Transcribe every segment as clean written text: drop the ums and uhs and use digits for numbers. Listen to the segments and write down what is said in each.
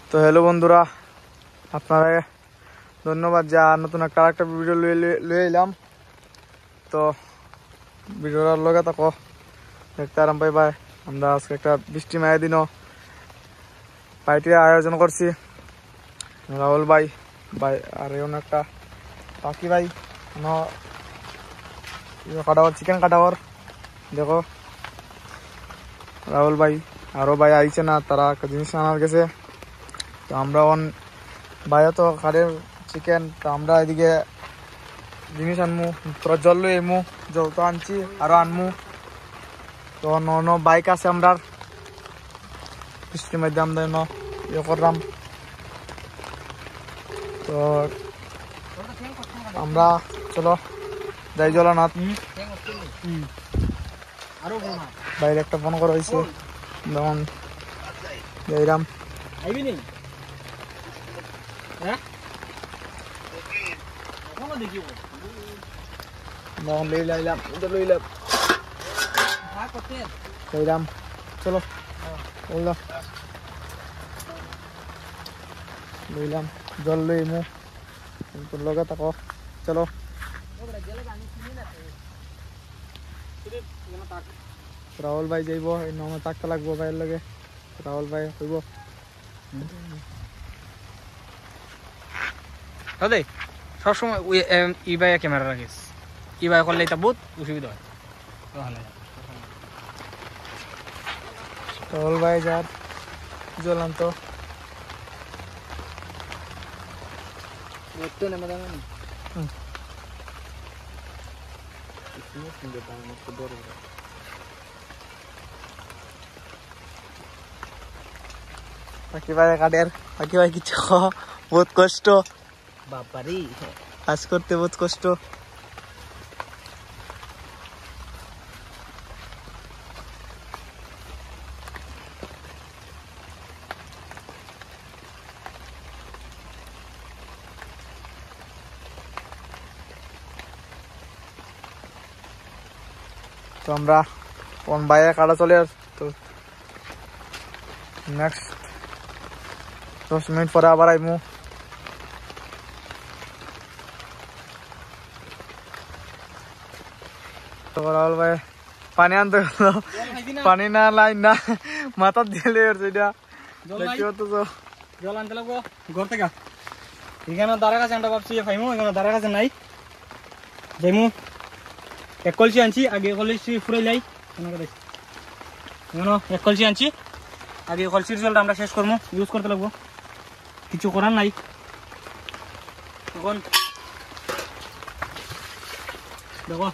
তো হ্যালো বন্ধুরা, আপনারা ধন্যবাদ যা নতুন একটা ভিডিও লয়ে এলাম। তো ভিডিওটার লগে থাকো, দেখতে আরাম পাইবাই। আমরা আজকে একটা বৃষ্টি মায়ের দিনও পার্টির আয়োজন করছি। রাহুল ভাই আর এমন একটা পাখি ভাই কাটাওয়ার চিকেন কাটাওয়ার দেখো। রাহুল ভাই আরো ভাই আইছে না, তারা একটা জিনিস আনার গেছে। তো আমরা বাইরে তো খাটের চিকেন, তো আমরা এদিকে জিনিস আনমু, তোরা জল লই এমু, জল তো আনছি আরো আনমু। তো অন্য বাইক আছে আমরা বৃষ্টির মধ্যে আমরা ইয়ে করলাম। তো আমরা চলো যাই জল আনাত। বাইরে একটা ফোন করা হয়েছে, যেমন যাইরাম চলো লইলাম জল লইমু তোর লগে থাকো। চলো রাহুল ভাই যাইব, এই নমে থাকতে লাগবো ভাইয়ের লগে। রাহুল ভাই হইব দাদা সবসময় ই ভাই ক্যামেরা রাখিস, ই ভাই করলে এটা বহুত অসুবিধা হয়। রাহুল ভাই যার জল আনতো পাখি ভাই কাটের। পাখি ভাই কিছু বহুত কষ্ট বাপারি, কাজ করতে বহুত কষ্ট। তো আমরা কোন বাইরে কাটা চলে তো নেক্সট 10 মিনিট পরে আবার আইমু। তো রাহুল ভাই পানি আনতে গেল, পানি না লাইন না মাথা দিলে সেটা জল আনতে লাগবো ঘর থেকে। এখানে দাঁড়া কাছে আমরা ভাবছি ফাইমু, এখানে দাঁড়া কাছে নাই, যাইমু। এক কলসি আনছি, আগে কলসি ফুরাই লাই। এক কলসি আনছি, আগে কলসির জলটা আমরা শেষ করবো, ইউজ করতে লাগবো, কিছু করার নাই। এখন দেখো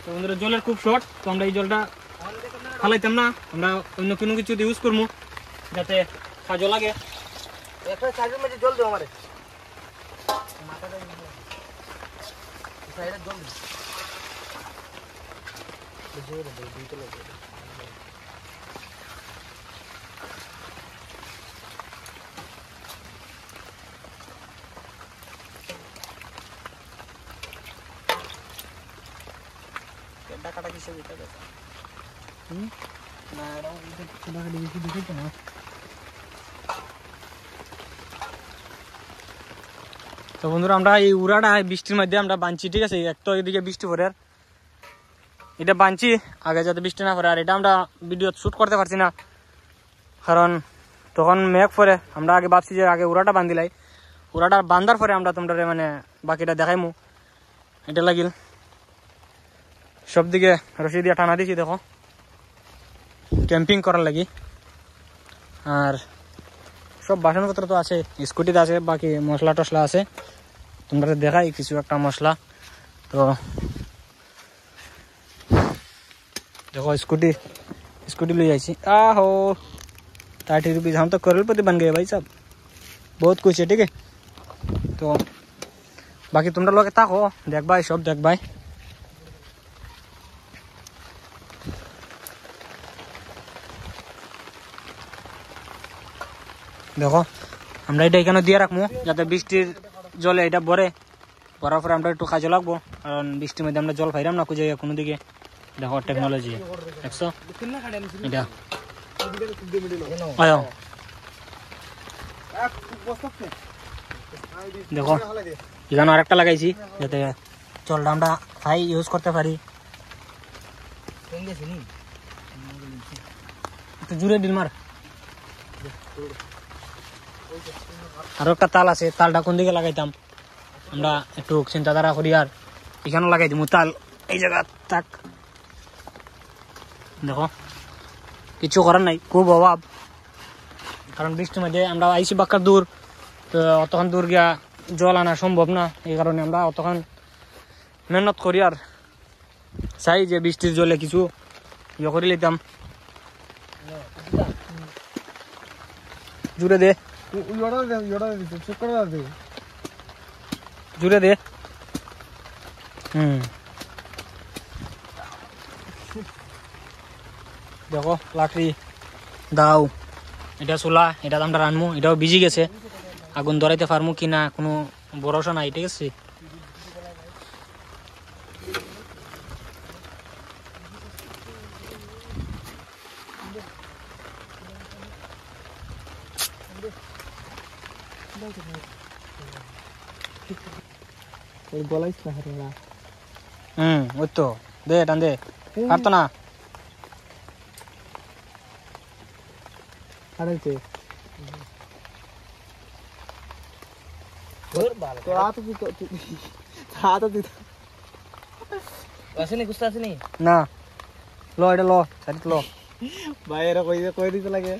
আমাদের জলের খুব শর্ট, তো আমরা এই জলটা ফালাইতাম না, আমরা অন্য কোনো কিছু ইউজ করবো যাতে কাজও লাগে। জল দেবো আমার কাটা কিসে না। তো বন্ধুরা আমরা এই উড়াটা বৃষ্টির মধ্যে আমরা বানছি, ঠিক আছে। এক তো এদিকে বৃষ্টি পড়ে, এটা বানছি আগে যাতে বৃষ্টি না পড়ে। আর এটা আমরা ভিডিও শ্যুট করতে পারছি না, কারণ তখন মেঘ পরে। আমরা আগে ভাবছি যে আগে উড়াটা বান্ধিলাই, উড়াটা বান্ধার পরে আমরা তোমরা মানে বাকিটা দেখাইমু। এটা লাগিল সব দিকে রশি দিয়ে টানা দিছি, দেখো ক্যাম্পিং করার লাগি। আর সব বাসনপত্র তো আছে, স্কুটিতে আছে, বাকি মশলা টসলা আছে। তোমরা দেখাই কিছু একটা মশলা। তো देखो स्कूटी ले जाइए। आहो 30 रुपीज़, हम तो करोड़पति बन गए भाई साहब, बहुत कुछ है, ठीक है। तो बाकी तुम लोग ताको देख भाई, सब देख भाई। देखो আমরা এটা এখানে দিয়ে রাখবো যাতে বৃষ্টির জলে এটা ভরে, ভরার পরে আমরা একটু কাজে লাগবো, কারণ বৃষ্টির মধ্যে আমরা জল পাইলাম না খুঁজে কোনো দিকে। দেখো টেকনোলজি দেখছো এটা আয়ো দেখো এখানে আরেকটা লাগাইছি যাতে জলটা আমরা খাই ইউজ করতে পারি একটু জুড়ে ডিল মার আরো একটা তাল আছে তালটা কোন দিকে লাগাইতাম আমরা একটু চিন্তাধারা করি আর এখানেও লাগাই দিব তাল এই জায়গা থাক দেখো কিছু করার নাই খুব অভাব কারণ বৃষ্টির মধ্যে আমরা আইসি বাক্কার দূর তো অতক্ষণ দূর গিয়া জল আনা সম্ভব না এই কারণে আমরা অতক্ষণ মেহনত করি আর চাই যে বৃষ্টির জলে কিছু ইয়ে করে নিতাম জুড়ে দে জুড়ে দে দেখো লাকড়ি দাও এটা চুলা এটা আমরা রানমু এটাও ভিজি গেছে আগুন ধরাইতে পারমু কিনা কোনো ভরসা নাই ঠিক আছে গলাইছ না ওই তো দে টান দে কাটতো না আরেছে না লো এটা লো সাইড লো বাইরে কই দিতে লাগে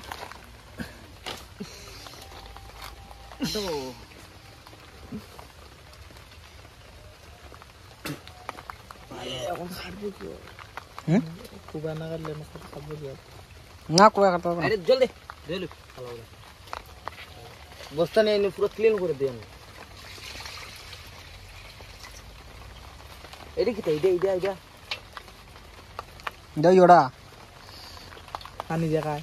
না কুয়া কাটতে হবে না জলদি জলদি বস্তা নিয়ে এনে পুরো ক্লিন করে দিই আমি এটা কি তাই এটা এটা দাও ইওড়া পানি জায়গায়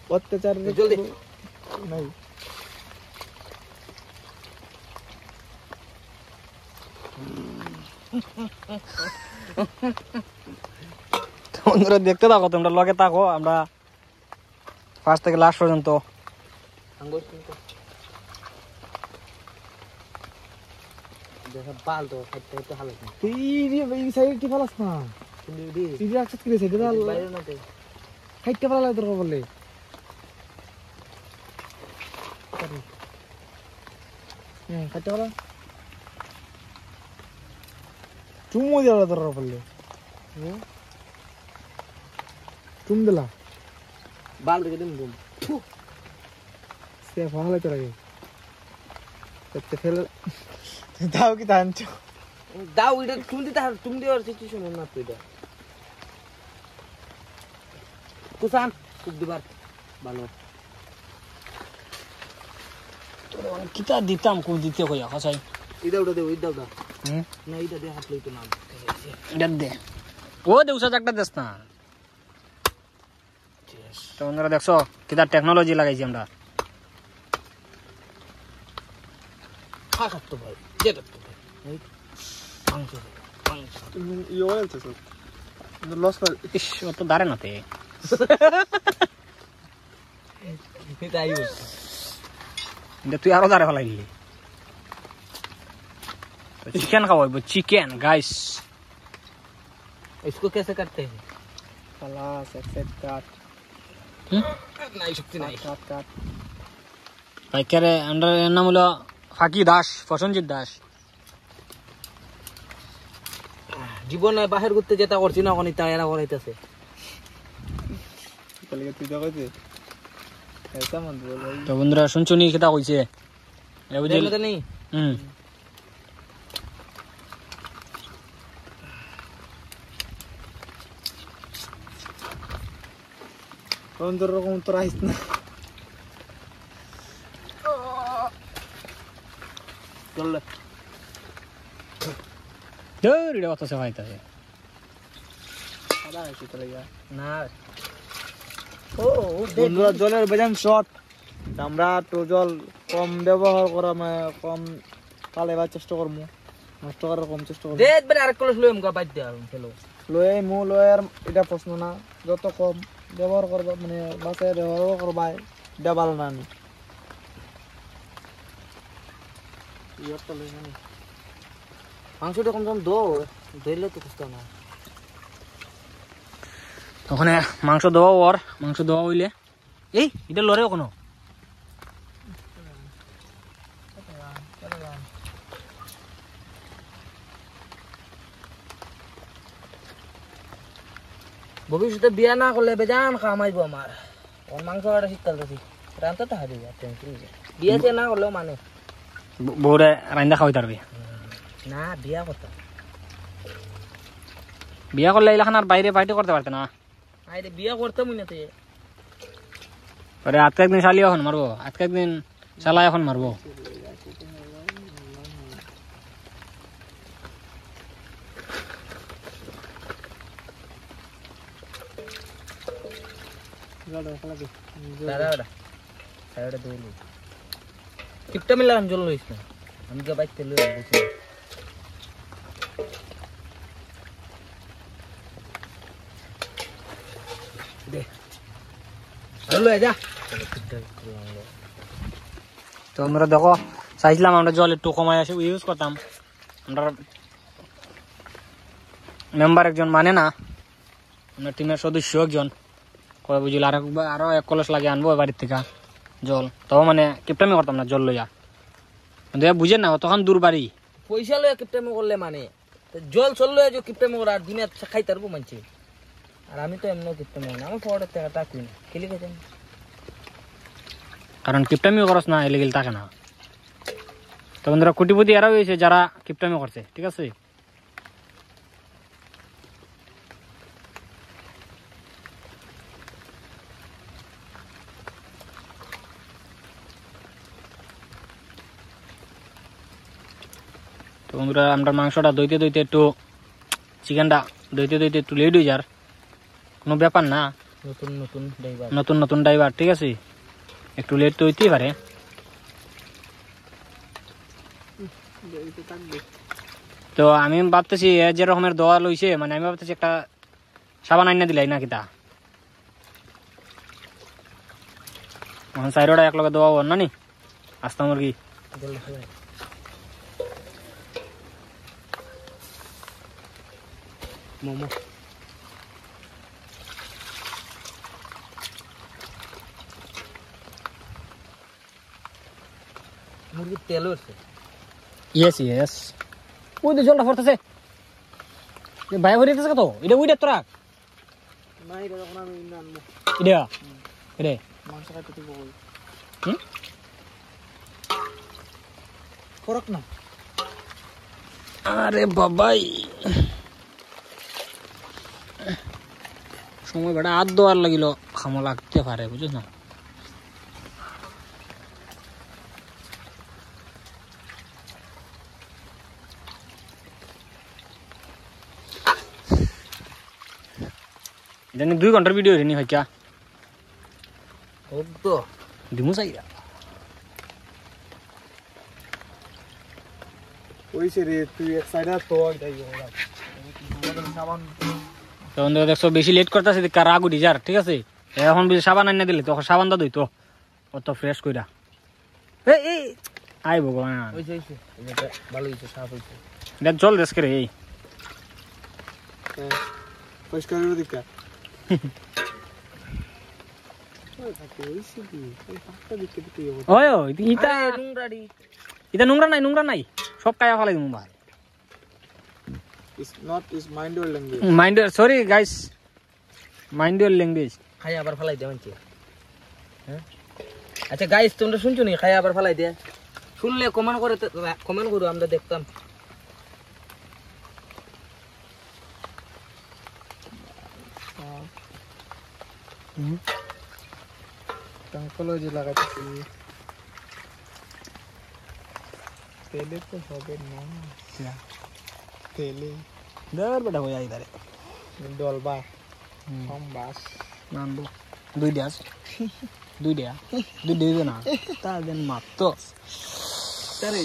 অত্যাচার জলদি নাই বন্ধুরা দেখতে থাকো তোমরা লগে থাকো আমরা ফার্স্ট থেকে লাস্ট পর্যন্ত বাল তো খাইতে তো ভালো তুই এই সাইড কি ফলাস না তুই যে একসাথে করে সাইডে দাও বাইরে না তো খাইতে ফলা লাগে তোর বললে খাইতে ফলা চুমো দেওয়া তোর বললে চুম দিলা বাল দেখে দিন বুম সে ফলা লাগে তোর আগে করতে ফেল দাও কি টানছো দাও এটা তুমি দেওয়ার সিচুয়েশন না তো এটা কুসান খুব দিবার ভালো কিতা দিতাম কোন দিতে কইয়া হাসাই ইদা উড়া দে ইদা উড়া না ইদা দে হাত লইতো না এটা দে ও দে উসা একটা দেস না তো বন্ধুরা দেখছো কিতা টেকনোলজি লাগাইছি আমরা খা খাতো ভাই যেটা তো ভাই মাংস ইয়ে হয়েছে সব লস করে ইস ও তো দাঁড়ে না তে এটা আইও এটা তুই আরো দাঁড়ে ফেলাইলি चिकन खाओ चिकन गाइस इसको कैसे करते हैं खलास एक्सेप्ट काट नहीं शक्ति नहीं काट काट ভাই কে রে আমরা নাম হলো ফাকি দাস প্রসঞ্জিত দাস জীবনে বাহির ঘুরতে যেটা করছি না কোন তা এরা করাইতেছে বলে তুই তো কইছিস ऐसा मत बोल भाई তো বন্ধুরা শুনছো নি কিটা কইছে এ বুঝলি তো নেই কোন রকম তো রাইস না চল দৌড় রে অত সে ভাইতাছে আদা আছে তো লাগা না ও বন্ধুরা জলের বেজান শট আমরা তো জল কম ব্যবহার করা কম পালাইবার চেষ্টা করবো নষ্ট করার কম চেষ্টা করব দে একবার আরেক কলস লইম গা বাদ দিয়া ফেলো লয়ে মু লয়ার এটা প্রশ্ন না যত কম ব্যবহার করবা মানে বাসে ব্যবহার করবা এটা ভালো না নি ইয়ারটা লই না মাংসটা কম কম দো দইলে তো কষ্ট না ওখানে মাংস দেওয়া হইলে এই এটা লড়ে কোনো ভবিষ্যতে বিয়া না করলে বেজান কামাইবো আমার ওর মাংস কাটা শীতকাল তো রান্তা তো হারিয়ে যায় বিয়া যে না করলেও মানে বউরে রান্দা খাওয়াই তারবি না বিয়া করতাম বিয়া করলে এলাকান আর বাইরে পার্টি করতে পারতে না আরে বিয়া করতাম না তো আরে আজকে একদিন শালি এখন মারবো আজকে একদিন শালা এখন মারবো টিপটা মিলা জল লইস না আমি কে বাইতে লই বসে দে আলো যা তো আমরা দেখো চাইছিলাম আমরা জল একটু কমাই আসে ইউজ করতাম আমরা মেম্বার একজন মানে না আমরা টিমের সদস্য একজন কয় বুঝিল আরো এক কলস লাগে আনবো বাড়ির থেকে জল তো মানে কিপটামি করতাম না জল লইয়া কিন্তু বুঝেন না তখন দূর বাড়ি পয়সা লইয়া কিপটামি করলে মানে জল চল লইয়া যে কিপটামি করে আর দিনে খাই তারবো মানছি আর আমি তো এমন কিপটামি না আমার পড়ে টাকা কই না খেলি খাইতাম কারণ কিপটামি করস না এলিগেল থাকে না তো বন্ধুরা কোটিপতি এরাও হয়েছে যারা কিপটামি করছে ঠিক আছে তো বন্ধুরা আমরা মাংসটা দইতে দইতে একটু চিকেনটা দইতে দইতে একটু লেট হয়ে যার কোনো ব্যাপার না নতুন নতুন ড্রাইভার ঠিক আছে একটু লেট তো হইতেই পারে তো আমি ভাবতেছি যে রকমের দোয়া লইছে মানে আমি ভাবতেছি একটা সাবান আইনা দিলাই না কিতা সাইডটা এক লগে দোয়া হন না নি আস্তা মুরগি মোমো মুরগির তেল উঠছে ইয়েস ইয়েস ওই তো জলটা পড়তেছে ভাই ভরিতেছে কত এটা ওইটা তো রাখ না এটা যখন আমি আনবো এটা রে মাংস কাটতে দিব হুম করক না আরে বাবাই সময় বেড়া হাত দেওয়ার লাগিল খামো লাগতে পারে বুঝছ না এটা 2 ঘন্টার ভিডিও রেনি হয় क्या তো দিমু চাই ওইছে রে তুই এক সাইডে তো যাই ওরা সাবান তো বন্ধুরা দেখছো বেশি লেট করতেছে কার রাগ উঠি যার ঠিক আছে এখন বেশি সাবান আইনা দিলে তখন সাবান দা দইতো অত ফ্রেশ কইরা এই আই ভগবান ওইছে এটা ভালো হইছে সাফ হইছে দেখ জল দেশ করে এই পরিষ্কার করে দিকা ওই ওই ইটা নোংরাডি এটা নোংরা নাই সব কায়া ফেলাই দিমু ভাই It's not is mind your language. Mind your, sorry guys. Mind your language. খাই আবার ফলাই দে মানছি হ্যাঁ আচ্ছা গাইস তোমরা শুনছো নি খাই আবার ফলাই দে শুনলে কমেন্ট করো আমরা দেখতাম টঙ্কলজি লাগাচ্ছি তেলে তো হবে না তেলে দর বেটা হয়ে যায় ইদারে ডলবা কম বাস নানবো দুই দিয়া না তা দেন মাত্র তারে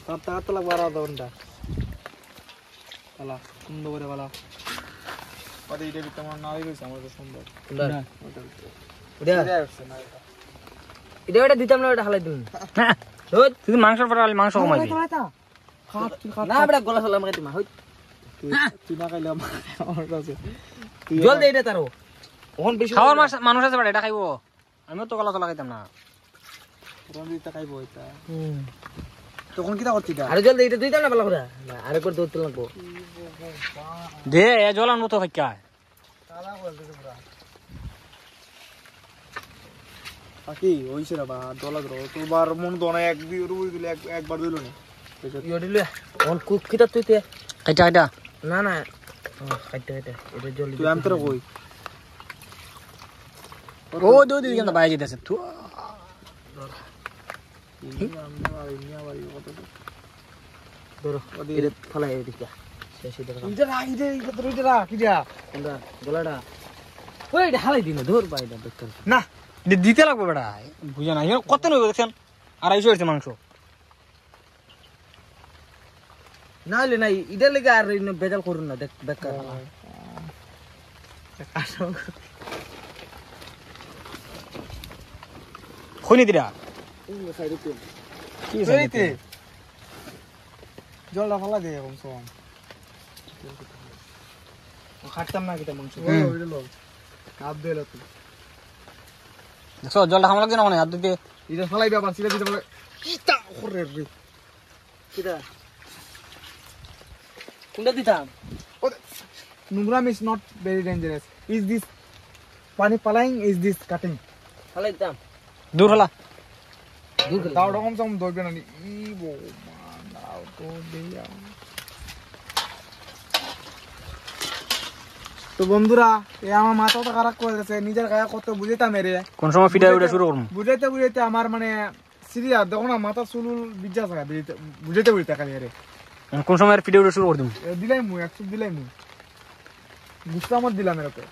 কাটতে কাটতে লাগবে আর আধা ঘন্টা পালা সুন্দর করে পালা ওটা এটা ভিতরে আমার না হয়ে গেছে আমার সুন্দর এটা দিতাম না, ওটা হালাই দিন। তুই মাংসের পরে মাংস কমাইবি না বেটা গলা চলা আমাকে দিমা হই তুই না খাইলে আমার কাছে জল দে এটা তারও ওখান বেশি খাওয়ার মানুষ আছে বেটা, এটা খাইবো। আমিও তো গলা তলা খাইতাম না। রঞ্জিতটা খাইবো এটা তখন কিটা করতি এটা আরে জল দে এটা দিতাম না ভালো করে আরেকবার দৌড়তে লাগবো দে এ জল আনবো তো ফাইকা কালা করে দিতে পুরা বাকি হইছে রে বা দলা ধরো তোবার মন দনা এক দুই রুই দিলে একবার দিল না ইয়ে দিলে ওখান কুক কিটা তুই তে খাইটা খাইটা না না খাইতে খাইতে এটা জল তুই আমি তোরা কই ও দো দিদি কেন বাইরে যেতেছে তুই ধরো এটা ফলাই এদিকে শেষ এটা এটা রাখ এটা রাখ কিটা কোনটা গলাটা ওই এটা হালাই দিন ধর বাইটা বেকার না দিতে লাগবে বেটা, বুঝে না কত নেবে দেখছেন 250 হয়েছে মাংস। না হলে নাই এটা লেগে আর বেজাল করুন না দেখ বেকার খনি দিরা কি সেইতে জলটা ফালা দে কম সম খাটতাম না কিটা মাংস ওইটা লো কাপ দে লো তুই দেখো জলটা খাওয়া লাগছে না ওখানে হাত দিতে এটা ফালাইবে আবার সিধা দিতে বলে কিটা করে রে কিটা কোনটা দিতাম Nungram is not very dangerous. Is this pani palaying? Is this cutting? হালাই দিতাম দূর হলা দূর করে Daw dong sam doi bena ni. Ibo man daw to deya. তো বন্ধুরা এ আমার মাথাটা খারাপ করে দিয়েছে নিজের গায়ে কত বুঝাইতাম মেরে কোন সময় ফিটা উঠে শুরু করব বুঝাইতে বুঝাইতে আমার মানে সিরিয়াস দেখো না মাথা চুল বিজ্জা থাকা বুঝাইতে বুঝাইতে খালি আরে কোন সময় ফিটা উঠে শুরু করে দিম দিলাই মুই একটু দিলাই মুই গুস্তা আমার দিলাম এর উপরে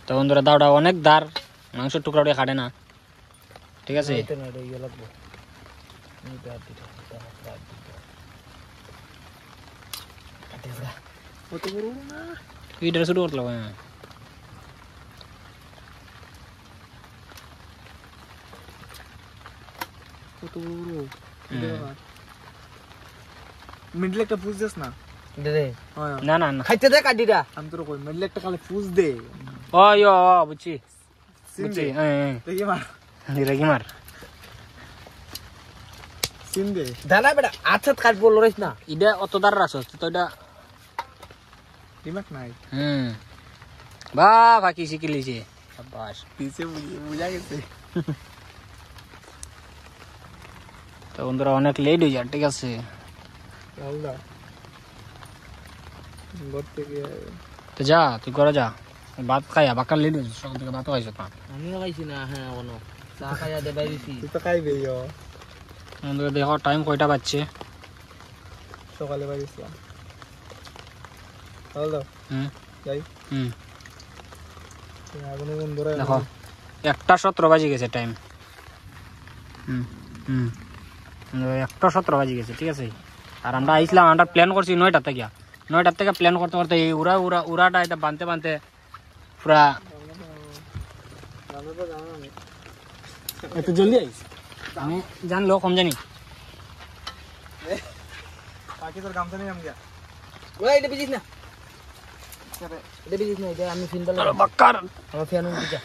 তো বন্ধুরা দাওটা অনেক দার মাংসের টুকরা উঠে কাটে না, ঠিক আছে। এটা না ইয়ে লাগবে এটা দিতে কত বড় না ফিটা শুরু করতে লাগবে কত বড় মিডলে একটা ফুজ দেস না দে না না না খাইতে দে কাটিটা আমি তোর কই মিডলে একটা খালি ফুজ দে ও ইয়ো বুঝছি বুঝছি হ্যাঁ দেখি মার রেগি মার সিন দে দানা বেটা আচ্ছা কাট বল রইস না ইডা অত দার রাখছ তো এটা দিমাক নাই বা বাকি শিখিলিছে বাস পিছে বুঝা গেছে তো বন্ধুরা অনেক লেট হয়ে যায়, ঠিক আছে। আল্লাহ ঘর থেকে তো যা তুই ঘরে যা, ভাত খাইয়া বাকার লেট হয়েছে, সকাল থেকে ভাতও খাইছো না। আমিও খাইছি না হ্যাঁ কোনো চা খাইয়া দে বাইরেছি তুই তো খাইবে বন্ধুরা দেখো টাইম কয়টা বাজছে, সকালে বাইরেছিলাম হ্যালো যাই আগুন ধরে দেখো 1:17 বাজে গেছে টাইম, 1:17 বাজে গেছে, ঠিক আছে। আর আমরা আইছিলাম, আমরা প্ল্যান করছি 9টা থেকে প্ল্যান করতে করতে এই উড়াটা এটা বানতে বানতে পুরা এত জলদি আইস আমি জানলো কম জানি বাকি তোর গামছা নিয়ে গিয়া ওই এটা বিজিস না এটা বিজিস না এটা আমি ফিন বলে বাক্কার আমার ফ্যান উঠে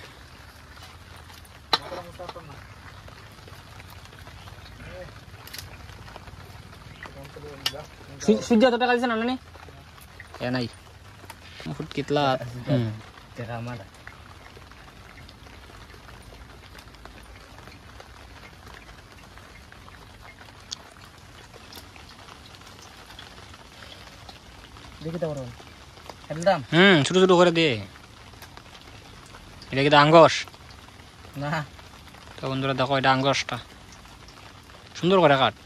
সূর্য তো টাকা দিছে না নানি এ নাই ফুট কিতলা দেখা আমার দেখি তো বড় একদম ছোট ছোট করে দে, এটা কি আঙ্গস না তো বন্ধুরা দেখো এটা আঙ্গসটা সুন্দর করে কাট,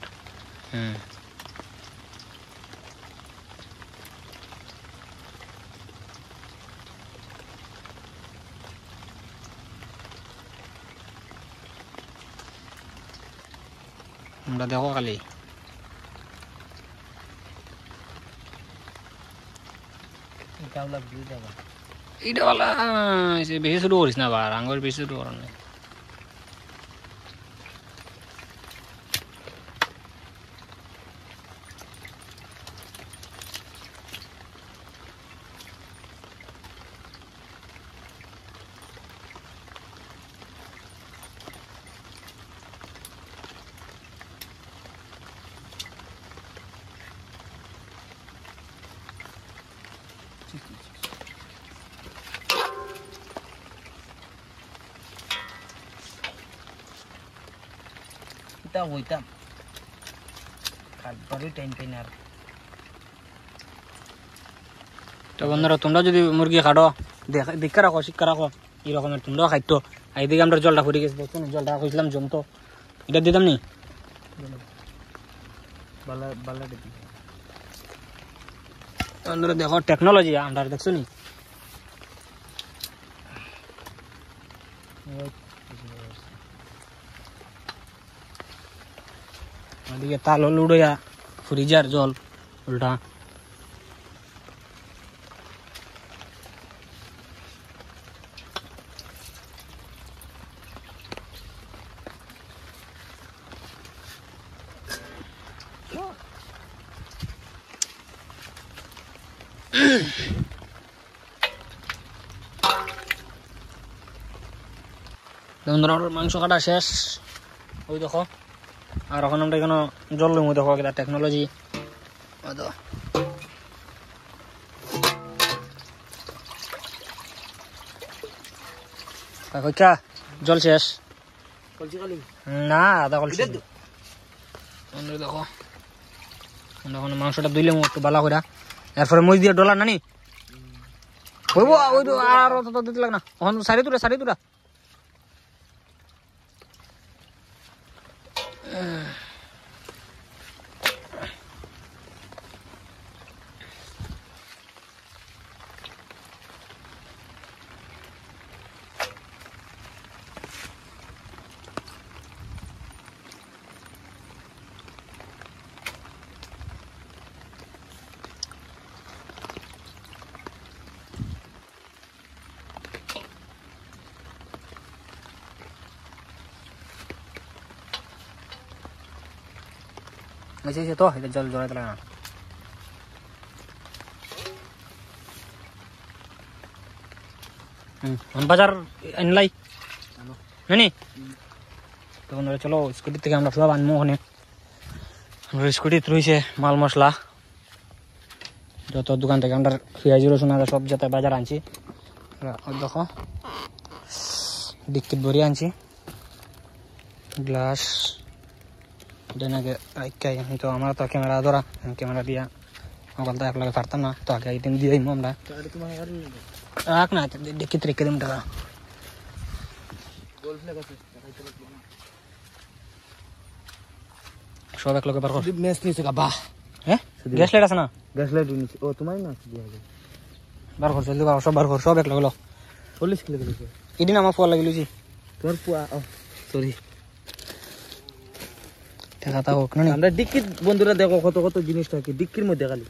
আমরা দেখো খালি কাউলা ভিউ যাবা এইটা বলা বেশি শুরু করিস না বার আঙ্গুর বেশি শুরু করার নেই এটা হইতাম খাটবারই টাইম পাই না আর তো বন্ধুরা তোমরা যদি মুরগি খাটো দেখা রাখো শিক্ষা রাখো এই রকমের তোমরাও খাইতো এইদিকে আমরা জলটা ফুটে গেছি দেখছো জলটা কইছিলাম জমতো এটা দিতাম নি বালা বালা দিবি বন্ধুরা দেখো টেকনোলজি আমরা দেখছো নি ওদিকে তাল লুড়োয়া ফ্রিজার জল উল্টা বন্ধুরা মাংস কাটা শেষ ওই দেখো আর এখন আমরা এখানে জল লইমু দেখো এটা টেকনোলজি কইটা জল শেষ কলছি খালি না আদা কলছি বন্ধুরা দেখো এখন মাংসটা ধুইলাম একটু বালা করে এরপরে মই দিয়ে ডলার নানি হইব ওই তো আর তো দিতে লাগ না এখন সারি তুরা মেসেছে তো এটা জল জড়াইতে লাগে না বাজার আনলাই নানি তো বন্ধুরা চলো স্কুটি থেকে আমরা সব আনবো ওখানে আমরা স্কুটিতে রয়েছে মাল মশলা যত দোকান থেকে আমরা পেঁয়াজ রসুন আদা সব যাতে বাজার আনছি দেখো ডিক্কিট ভরি আনছি গ্লাস নাকি তো আমরা তো ক্যামেরা ধরা ক্যামেরা দিয়া মোবাইল তো একলাগে পারতাম না তো আগে আইটেম দিয়ে আমরা রাখ না ডিক্কিত রেখে দিম টাকা সব এক লগে বার কর মেস নিছে গাবা হ্যাঁ গ্যাস লাইট আছে না গ্যাস লাইট নিছে ও তোমার না কি হবে বার কর জলদি বার সব বার কর সব এক লগে লো 40 কিলো কিলো এদিন আমার ফল লাগিলছি তোর পুয়া সরি টাকা তা হোক না আমরা ডিক্কির বন্ধুরা দেখো কত কত জিনিস থাকে ডিক্কির মধ্যে খালি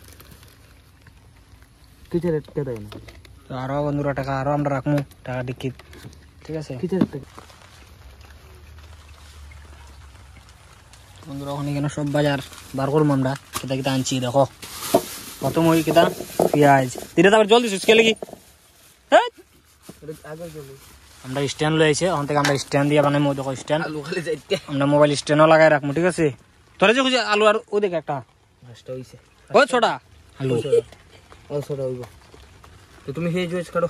কিতে রেট কে দেয় না তো আরো বন্ধুরা টাকা আরো আমরা রাখমু টাকা ডিক্কিত ঠিক আছে কিতে রেট বন্ধুরা ওখানে কেন সব বাজার বার করবো আমরা কেতা কেতা আনছি দেখো প্রথম ওই কেতা পেঁয়াজ দিলে তারপর জল দিছিস কে লাগি হ্যাঁ আগে চলো আমরা স্ট্যান্ড লইছে ওখান থেকে আমরা স্ট্যান্ড দিয়ে বানাই দেখো স্ট্যান্ড আলু খালি যাইতে আমরা মোবাইল স্ট্যান্ডও লাগাই রাখবো ঠিক আছে তোরা যে খুঁজে আলু আর ও দেখে একটা নষ্ট হইছে ও ছোটা আলু ও ছোটা হইব তো তুমি হে জুইস কাটো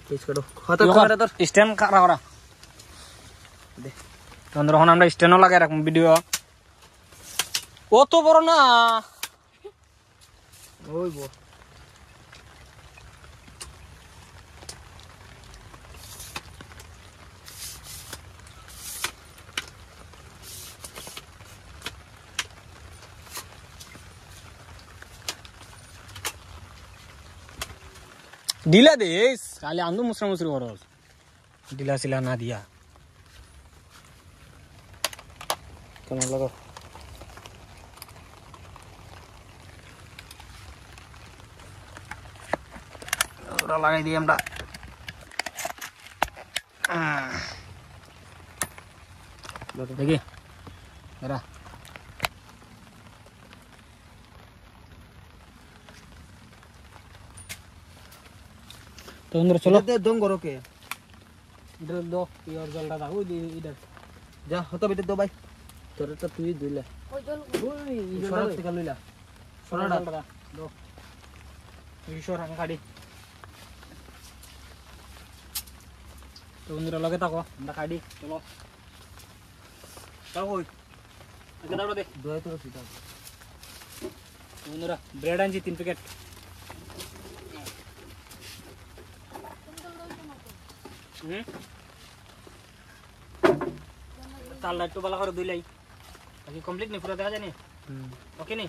জুইস কাটো কত তোর করে তোর স্ট্যান্ড কারা করা দে বন্ধুরা এখন আমরা স্ট্যান্ডও লাগাই রাখবো ভিডিও অত বড় না হইব ডিলা দেস খালি আন্দু মুসরা মুসরি করস ডিলা সিলা না দিয়া কেমন লাগো ওরা লাগাই দিই আমরা দেখি এরা তো বন্ধুরা চলো দম করো কে ইধর দো ইয়র জলটা দাও ওই ইধর যা হতো বেটে দো ভাই তোর তো তুই দিলা ওই সরক জলটা থেকে লইলা সরাটা দো ঈশ্বর আমি কাটি তো বন্ধুরা লগে থাকো আমরা কাটি চলো তাও কই আগে দাও দে দোয় তোর সিধা বন্ধুরা ব্রেড আনছি 3 প্যাকেট তাহলে একটু ভালো করে দুইলাই বাকি কমপ্লিট নেই পুরো দেখা যায় নি ওকে নি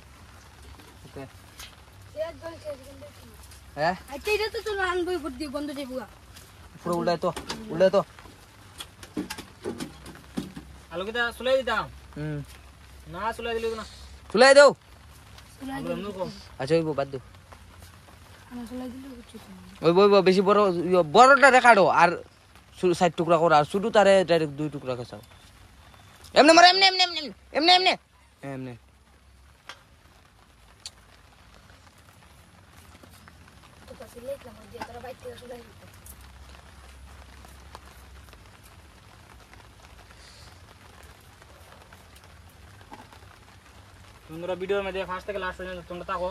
ওকে হ্যাঁ আচ্ছা এটা তো চলো আনবো বুদ্ধি বন্ধ যাইবো পুরো উল্টাই তো আলু কিটা সুলাই দিতাম না সুলাই দিলি না চুলাই দাও আলু এমনি কম আচ্ছা ওই বাদ দাও আমার চলাই দিলে কিছু ওই বেশি বড় বড়টা রেখাড়ো আর 60 টুকরা করো আর শুধু তারে ডাইরেক্ট 2 টুকরা খাও এমনে মার এমনে তো কাছে লেখলাম যে তারা বাইক থেকে চলাই দিতে বন্ধুরা ভিডিওর মধ্যে ফার্স্ট থেকে লাস্ট পর্যন্ত তোমরা থাকো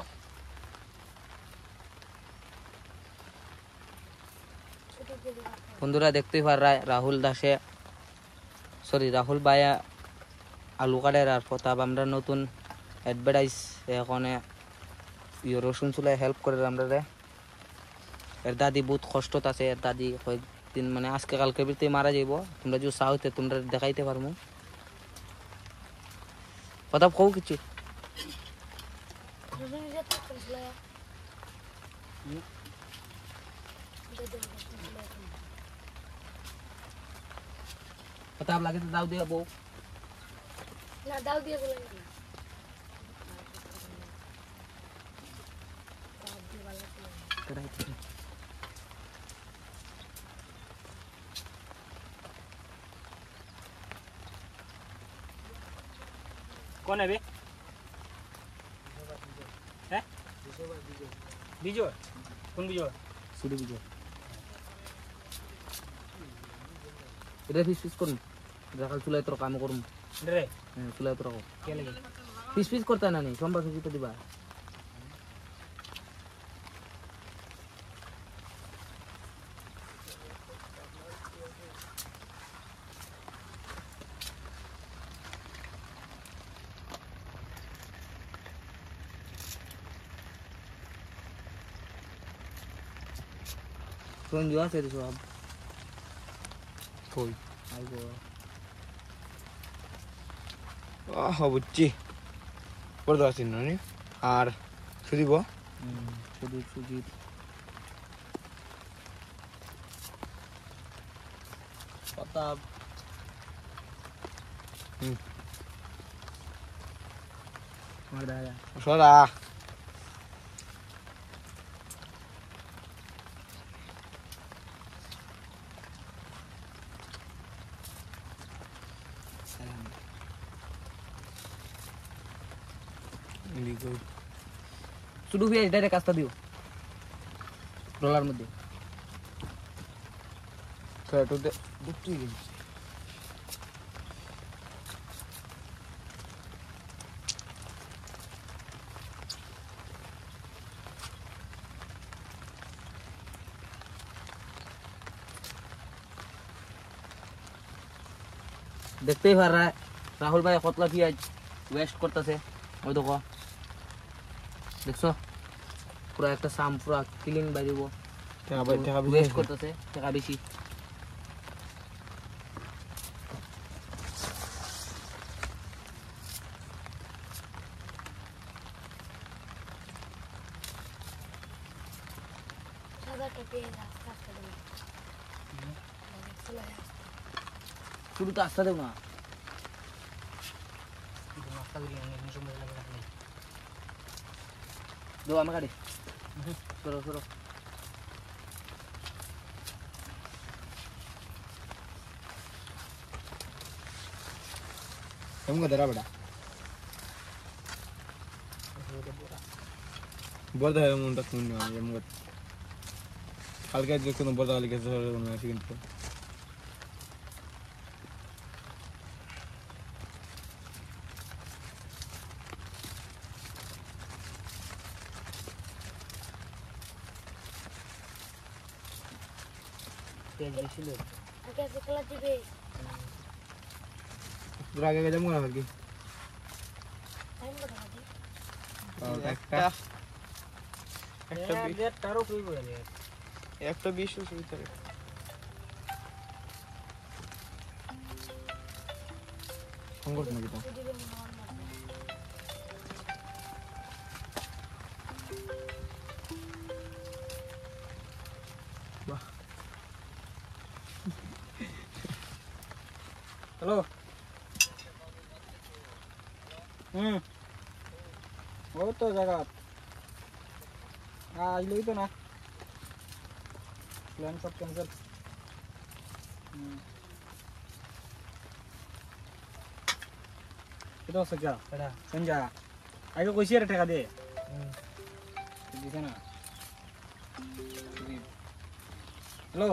বন্ধুরা দেখতেই পার রাহুল ভাইয়া আলু কাটের আর প্রতাপ আমরা নতুন অ্যাডভার্টাইজ এখানে রসুন চুলাই হেল্প করে আমরা এর দাদি বহুত কষ্টত আছে এর দাদি কয়েকদিন মানে আজকে কালকে ভিতরে মারা যাইব তোমরা যদি চাওতে তোমরা দেখাইতে পারবো প্রতাপ কও কিছু রজনী যে তো চলাই প্রতাপ লাগে তো দাও দিয়ে বউ না দাও দিয়ে বলে না কোন হবে হ্যাঁ বিজয় কোন বিজয় শুধু বিজয় এটা পিস করুন রাখাল চুলাই তোর কাম করুন রে চুলাই তোর কে লাগে পিস করতে না নি সোমবার সুজিতে দিবা কোন জোয়া সে সব কই আইগো বুঝছি পড়তে পারছি না নি আর সুদিব শুধু সুজিত প্রতাপ আমার দাদা সরা শুধু পেঁয়াজ ডাইরেক্ট কাজটা দিও রোলার মধ্যে দেখতেই পার রাহুল ভাই কতলা পেঁয়াজ ওয়েস্ট করতেছে ওই দেখো দেখছো পুরো একটা সাম পুরো ক্লিন বাইরিব ওয়েস্ট করতেছে টাকা বেশি সাদা একটা পেয়ে রাস্তা রাস্তা দেবো চলে আসে শুরু তো আস্তে দেব না দো আমার গাড়ি সরো সরো ಹೆಂಗ ದರ ಬೇಡ ಬೋರ್ದ ಮುಂಟ ಸುಮ್ಮನೆ ಹೆಂಗ ಕಾಲ್ಗೆ কোনো ಬೋರ್ದ ಅಲ್ಲಿಗೆ ಸಿಗಿಂತ তেল বেশি লোক আগে যে কালার দিবে তোর আগে যাবো না আর কি টাইম কত হবে একটা তারও কই বলে একটা 20 ভিতরে সংকট নাকি তো দিবে মনে হয় হ্যালো ও তো জায়গা আইলই তো না প্ল্যান সব ক্যান্সেল এটা আছে যা এটা সঞ্জা আগে কইছি রে টাকা দে দিছে না হ্যালো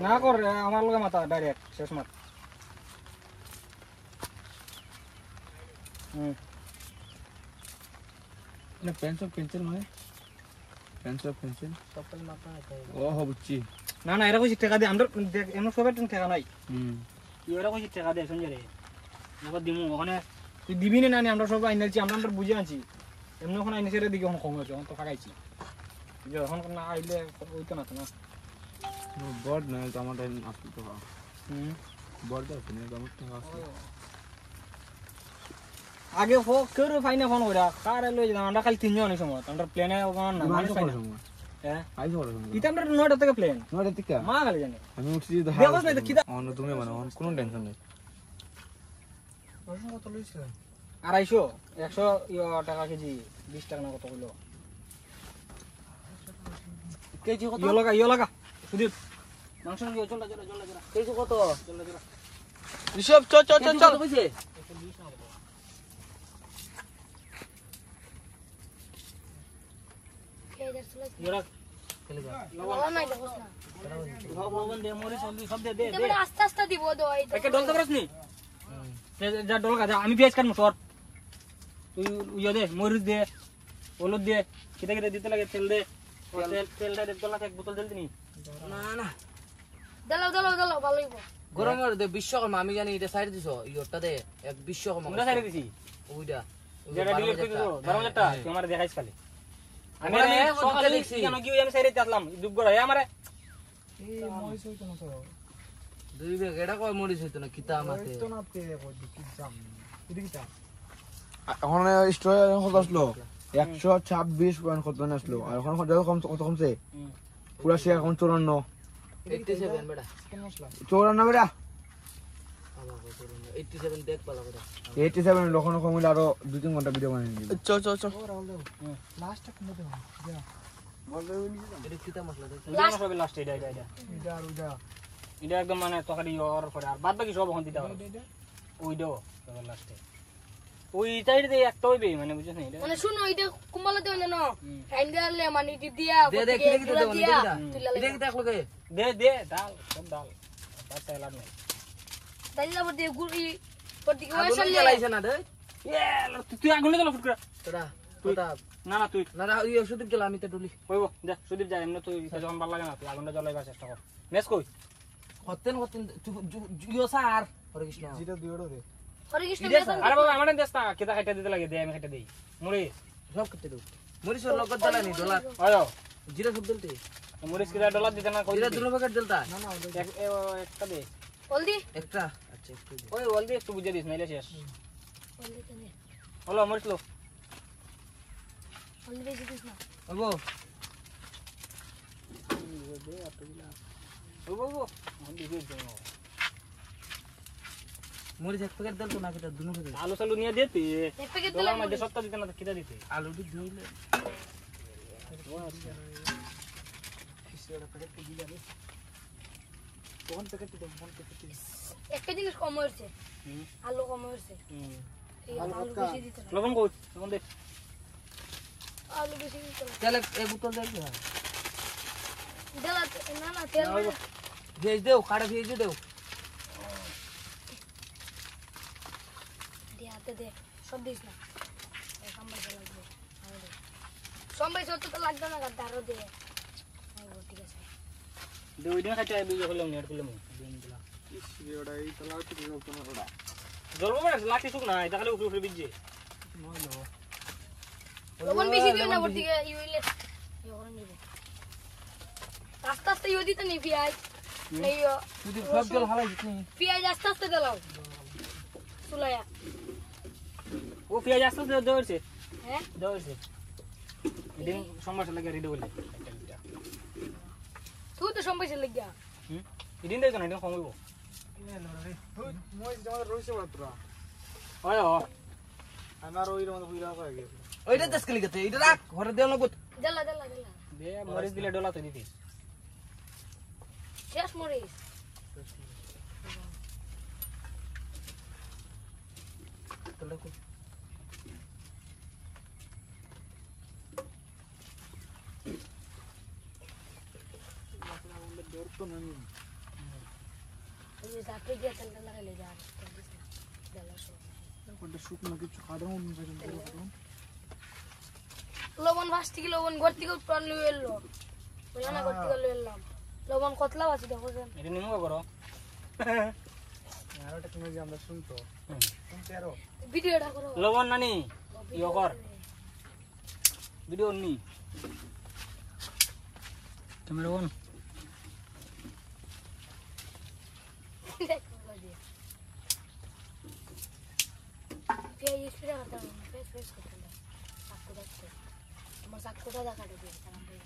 না কর আমার লগে মাথা ডাইরেক্ট শেষ মাত না পেন্সিল পেন্সিল মানে পেন্সিল পেন্সিল সকাল মাথা ও হবুচ্ছি না না এরা কইছি টাকা দে আমরা দেখ এমন সবের টাকা নাই হুম এরা কইছি টাকা দে সঞ্জয় রে এবার দিমু ওখানে তুই দিবি না নি আমরা সব আইনাছি আমরা বুঝে আনছি এমনি ওখানে আইনাছি রে দিকে ওখানে কম হয়েছে তো ফাঁকাইছি যখন না আইলে ওইতো না তো না বড় না তো আমার আসলে তো হুম বড় আছে না আমার তো আসলে আগে কেউ ফাইনা ফোন কইরা কারে লই যেতাম আমরা খালি তিনজন এই সময় আমরা প্লেনে ওখানে না মানুষ পাই না হ্যাঁ আইছো বড় সময় ইতা আমরা 9টা থেকে প্লেন নড়ে থেকে মা গালি জানে আমি উঠছি তো দেখোস না তো কিদা অন্য তুমি মানে কোনো টেনশন নেই কত লইছিলেন 250 টাকা কেজি 20 টাকা না কত কইলো কেজি কত ইয়ো লাগা সুদীপ মাংস নিয়ে চল চল চল চল কেজি কত চল চল ঋষভ চল চল চল চল কইছে এই যে চলে ইয়োরা ভালো নাই দেখোস না ভগবান দে মরি সব দে দে এবারে আস্তে আস্তে দিব দো এই একে ডলতে পারছ নি যা ডল গা আমি পেঁয়াজ কাটমু সর তুই ইয়ে দে মরিচ দে হলুদ দে কিটা কিটা দিতে লাগে তেল দে তেলটা দে ডলা এক বোতল তেল দিনি না না দাও দাও দাও ভালো হইব গরমের দে বিশ্বকর্মা আমি জানি এটা সাইড দিছো ইয়োটা দে এক বিশ্বকর্মা আমরা সাইরে দিছি ওইটা যেটা ডিলিট করে দিছো 12000 টাকা তুই আমারে দেখাইছ খালি আমি সকালে দেখছি কেন কি আমি সাইরে আসলাম দুব গড়া আমার এই মরিচ হইতো না তো দুই বেগ এটা কয় মরিস হইতো না কিতা আমাতে তো না পে কই দিছি জাম এদিকে এখন স্টোরে কত আসলো 126 পয়েন্ট কত আসলো আর এখন কত কমছে পুরা সে এখন 54 87 বেটা 54 বেটা 87 দেখ পালা বেটা 87 লখন কমিলে আরো 2-3 ঘন্টা ভিডিও বানিয়ে দিবি চল চল চল লাস্টটা কমে দাও যা এটা কিতা মশলা দেখ লাস্ট হবে লাস্ট এটা আর ওইটা এটা একদম মানে তরকারি অর্ডার করে আর বাদ বাকি সব ওখান দিতে হবে ওইটাও সবার লাস্টে ওই সাইড দিয়ে একটা হইবে মানে বুঝছ না এটা মানে শুনো এটা কুম্বালা দেও না ফাইন গেলে মানে দিয়া দে দে কিটা কিতা দেব এটা কিতা একলগে দে ডাল সব ডাল বাদ তেলার নাই দাইলা বড় দিয়ে গুড়ি পড়দিকে আগুন ওয়াসালে জ্বালাইছ না দে তুই আগুন দিলা ফুট করে তোরা তুই তোরা না না তুই না না ইয়ে সুদীপ জ্বালা আমি তো ডুলি কইব দে সুদীপ যা এমনি তুই যখন ভালো লাগে না তুই আগুনটা জ্বলাইবার চেষ্টা কর মেস কই হতেন ইয়ে স্যার হরে কৃষ্ণ যেটা দিওড়ো দে হরে কৃষ্ণ আরে বাবা আমারে দেস না কেটা খাইতে দিতে লাগে দে আমি খাইতে দেই মুড়ি সব কেটে দেব মরিসর লগত জ্বালা নি ডলার আয়ো জিরা সব দিলতে মুড়িস কিটা ডলার দিতে না কই জিরা দুনো প্যাকেট দিলতা না না একটা দে হলদি একটা আচ্ছা একটু দে ওই হলদি একটু বুঝে দিস নাইলে শেষ হলদি কেনে হলো মরিস লো হলদি বেশি দিস না ওগো মরিচ এক প্যাকেট দেন তো না কেটে দুনো প্যাকেট আলু সালু নিয়ে দিতে এক প্যাকেট ডলার দিলাম মধ্যে সত্তা দিতে না কিটা দিতে আলু দি ধুইলে একটা জিনিস কম হয়েছে আলু কম হয়েছে এই আলু বেশি দিতে না লবণ কই লবণ দে আলু বেশি দিতে না তেলে এ বোতল দেই কি দেলা না না তেল না ভেজ দেও কাড়ে ভেজ দেও দে হাতে দে সব দিস না সম্বাই লাগবে সম্বাই সত্য তো লাগবে না গাদা আরো দে ঠিক আছে দে ওই দিন খাইতে বিজে হলাম নেট করলাম দিন দিলা ভিডিওটা এই তো লাউটি দিও তোমার ওটা জলবো না লাঠি শুক না এটা খালি উপরে উপরে বিজে লবণ বেশি দিও না বর্তিকে ই হইলে ইওরে নিব আস্তে আস্তে ইও দিতে নি পেঁয়াজ এই তুই সব জল হালাই দিস নি পেঁয়াজ আস্তে আস্তে দিলাও চুলায়া ও পেঁয়াজ আস্তে আস্তে দেওয়াছে হ্যাঁ দেওয়াছে দিন সমস্যা লাগে রেডি করলে তুই তো সম্বাই লাগিয়া দিন দেই কেন দিন কমাইবো মই তোমাদের রইছে বাতরা হয় ও আমার ওই রকম বুইরা হয়ে গেছে ওইটা দেশ কেলি গতে এটা রাখ ঘরে দেও না গত দেলা দেলা দেলা দে মরিচ দিলে ডলা তো দিতি শেষ মরিস তোলে কো এই যে আপনি গিয়ে তেল লাগাইলে যা দেলা সব কোনটা শুকনো কিছু খাদাম লবণ ভাস থেকে লবণ ঘর থেকে প্রাণ লিয়ে এলো বলে না ঘর থেকে লিয়ে এলাম লবণ কতলা আছে দেখো যেন এটা নিমু করো আর একটা টেকনোলজি আমরা শুনতো শুনতে আরো ভিডিওটা করো লবণ নানি ইয়ে কর ভিডিও নি ক্যামেরা অন পেঁয়াজ স্প্রে করতে হবে ফ্রেশ ফ্রেশ করতে হবে চাকু দেখতে আমার চাকুটা দেখাতে দিয়ে সালাম দিয়ে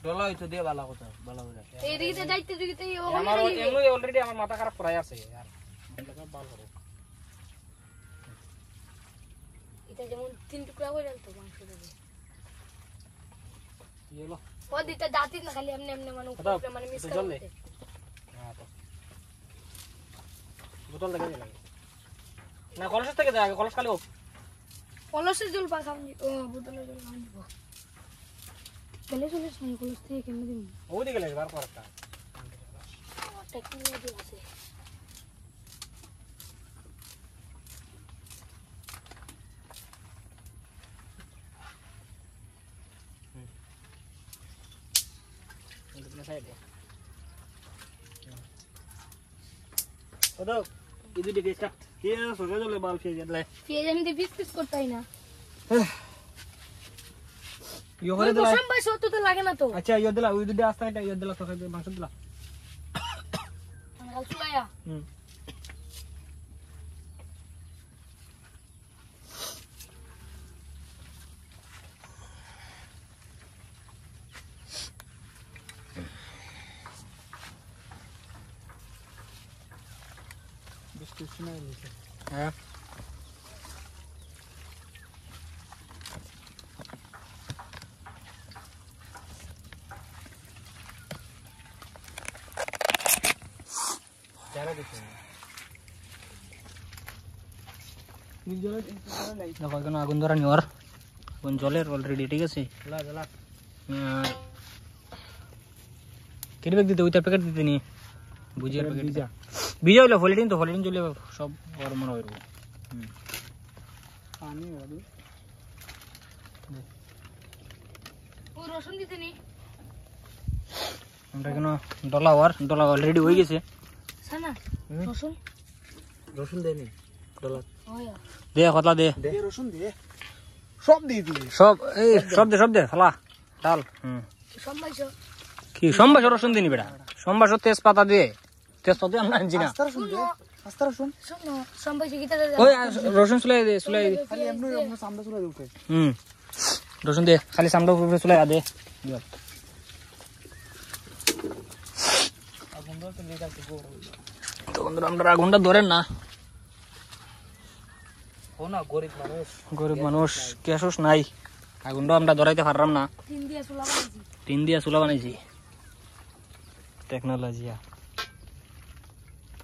ডলা হইতো দে বালা কথা বালা করে এইদিকে যাইতে দিতে আমার এমনি অলরেডি আমার মাথা খারাপ করাই আছে यार লাগা বাল করো এটা যেমন 3 টুকরা হয়ে গেল তো মাংস দেবে ইয়েলো ও দিতে দাঁতি না খালি এমনি এমনি মানে উপরে মানে মিক্স জলদি করতে হ্যাঁ তো বোতল দেখে লাগে না কলস থেকে দে আগে কলস খালি হোক কলসের জল পা খাবি ও বোতলের জল খাবি চলে চলে সাই কলস থেকে কেমনে দিন ওদিকে লাগে বার কর একটা টেকনোলজি আছে ওদো ইদু দিকে স্টার্ট কে সোজা জলে বাল ফিয়ে গেলে পেঁয়াজ আমি দিয়ে পিস করতে হয় না ইয়ে ওই বসাম ভাই সত্য তো লাগে না তো আচ্ছা ইয়ে দিলা ওই দুটো আস্তে এটা ইয়ে দিলা তো খাইবে মাংস দিলা আমি কাল চুলায়া ডিসক্রিপশনে লিখে হ্যাঁ যারা কিছু দেখো এখানে আগুন ধরা নেওয়ার আগুন জলের অলরেডি ঠিক আছে লা লা কেটে দিতে ওইটার প্যাকেট দিতে নি বুঝিয়ে প্যাকেট ভিজা হইলো ফলিটিন তো ফলিটিন চলে সব গরম মনে হইব পানি হবে ও রসুন দিতে নি আমরা এখানে ডলা অলরেডি হয়ে গেছে সানা রসুন রসুন দেনি ডলা ওয়া দে কতলা দে দে রসুন দে সব দিয়ে দিবি সব এই সব দে ফালা ডাল সব ভাই সব কি সম্বাস রসুন দিনি বেটা সম্বাস তেজপাতা দিয়ে তেজপাতা আমরা আনছি না আস্তা রসুন দে আস্তা রসুন শোনো সম্বাইছে গীতা ওই রসুন সুলাই দে খালি এমনি এমনি সামনে চলে উঠে রসুন দে খালি সামনে উপরে সুলাই দে তো বন্ধুরা আমরা আগুনটা ধরেন না ও না গরিব মানুষ ক্যাশস নাই আগুনটা আমরা ধরাইতে পারলাম না 3 দিয়ে চুলা বানাইছি 3 দিয়া চুলা বানাইছি টেকনোলজি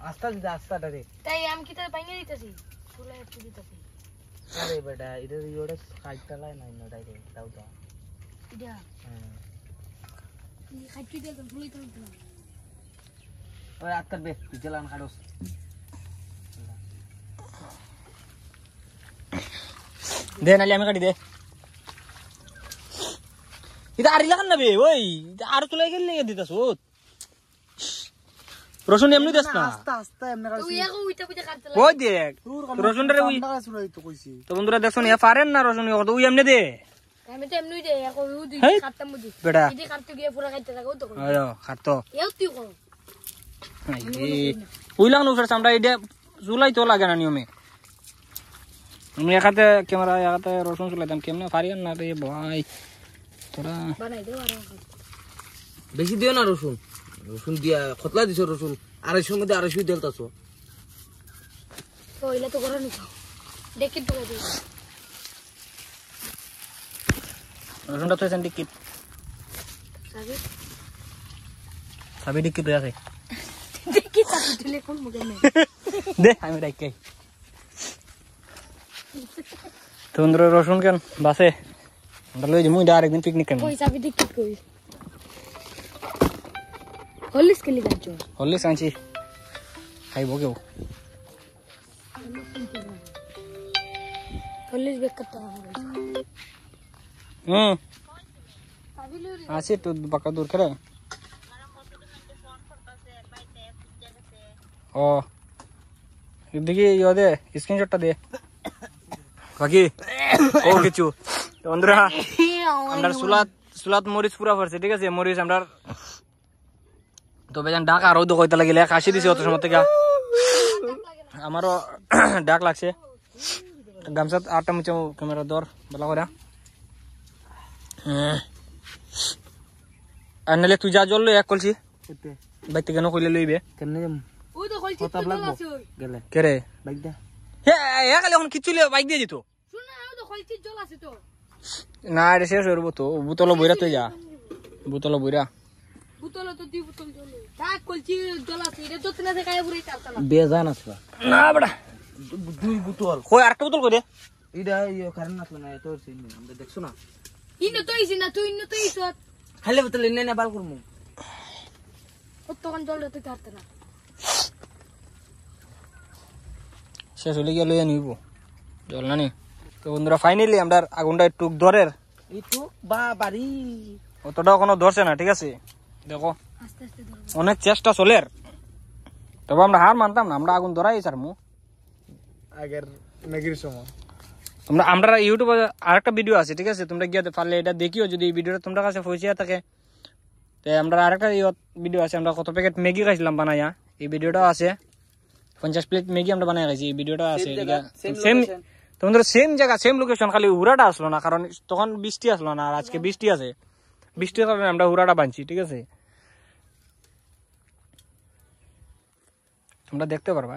আস্তা রে তাই আমি কি তার বাইরে দিতেছি চুলা একটু দিতেছি আরে বেটা এটা ইওড়ে কাটটা লাই নাই না ডাইরেক্ট দাও দাও এটা এই খাইতে দিয়ে তো চুলাই তো দিলাম ওই আত্তার বে জেলান খাড়স দে নালি আমি কাটি দে এটা আর লাগান না বে ওই আর চুলাই গেলে দিতাছ রসুন এমনি দেস না আস্তা আস্তা এমনি কাছে তুই এগো উইটা পুইটা কাটতে ওই দেখ রসুনটারে ওই আমরা কাছে তো কইছি তো বন্ধুরা দেখছো এ পারেন না রসুন কত ওই এমনি দে আমি তো এমনি দে এগো উদি হেই। কাটতাম বুঝি বেটা ইদি কাটতে গিয়ে পুরো কাটতে থাকো তো আয়ো খাতো এও তুই কর ওই লাগানো ফের আমরা এটা চুলাই তো লাগে না নিয়মে আমি একাতে ক্যামেরা একাতে রসুন চুলাইতাম কেমনে পারিয়েন না রে ভাই তোরা বানাই দে আর বেশি দিও না রসুন রসুন দিয়া খতলা দিছো রসুন 250 মধ্যে 250 দেলতাছো তো ইলা তো করে নিছো দেখি তো কই রসুনটা তো এসেন টিকিট সাবি সাবি টিকিট তো আছে দেখি সাবি তুলে কোন মুখে নে দে আমি রাখি তো বন্ধুরা রসুন কেন বাসে আমরা লই যাবো আরেকদিন পিকনিক কেন কই সাবি দেখি কই হলিস কে লিখা চো হলিস আনছি খাইব কেউ হলিস বেক করতে হবে সাবি লুরি আছে তো বাকা দূর করে ও দেখি ইয়ে দে স্ক্রিনশটটা দে বাকি ও কিছু তো বন্ধুরা আমরা সুলাত মরিচ পুরা পড়ছে ঠিক আছে মরিচ আমরা তো বেজান ডাক আরো তো কইতে লাগিলে কাশি দিছে অত সময় থেকে আমারও ডাক লাগছে গামছা আটটা মুছে ক্যামেরা দর বলা করে আর নাহলে তুই যা জল এক কলছি বাইতে কেন কইলে লইবে কেমনে ওই তো কইছি খতাব তো লাগবো আছে ওই গেলে কে রে বাইক দা হে খালি এখন কিছু বাইক দিয়ে দিত শুন না ওই তো কইছি জল আছে তো না এটা শেষ হইব তো বুতল বইরা তুই যা বুতল বইরা বোতল তো দি বোতল জল তা কইছি জল আছে এটা যত না দেখায় পুরো চালতা না বেজান আসবা না বড়া দুই বোতল কই আরেকটা বোতল কই দে এটা ইয়ে কারণ আসলো না এত সিন আমরা দেখছো না ইনো তো ইসি না তুই ইনো তো ইসত খালি বোতল এনে না বাল করমু তখন জল তো কাটতে না শেষ হলে গিয়ে লইয়া নিব জল না নি তো বন্ধুরা ফাইনালি আমরা আগুনটা একটু ধরের একটু বা বাড়ি অতটাও কোনো ধরছে না ঠিক আছে দেখো আস্তে আস্তে ধরো অনেক চেষ্টা চলের তবে আমরা হার মানতাম না আমরা আগুন ধরাই স্যার মু আগের ম্যাগির সময় তোমরা আমরা ইউটিউবে আরেকটা ভিডিও আছে ঠিক আছে তোমরা গিয়ে পারলে এটা দেখিও যদি এই ভিডিওটা তোমার কাছে পৌঁছে থাকে তো আমরা আরেকটা ভিডিও আছে আমরা কত প্যাকেট ম্যাগি খাইছিলাম বানাইয়া এই ভিডিওটাও আছে 50 প্লেট ম্যাগি আমরা বানাই খাইছি এই ভিডিওটা আছে সেম তোমাদের সেম জায়গা সেম লোকেশন খালি হুরাটা আসলো না কারণ তখন বৃষ্টি আসলো না আর আজকে বৃষ্টি আছে বৃষ্টির কারণে আমরা হুরাটা বানছি ঠিক আছে তোমরা দেখতে পারবা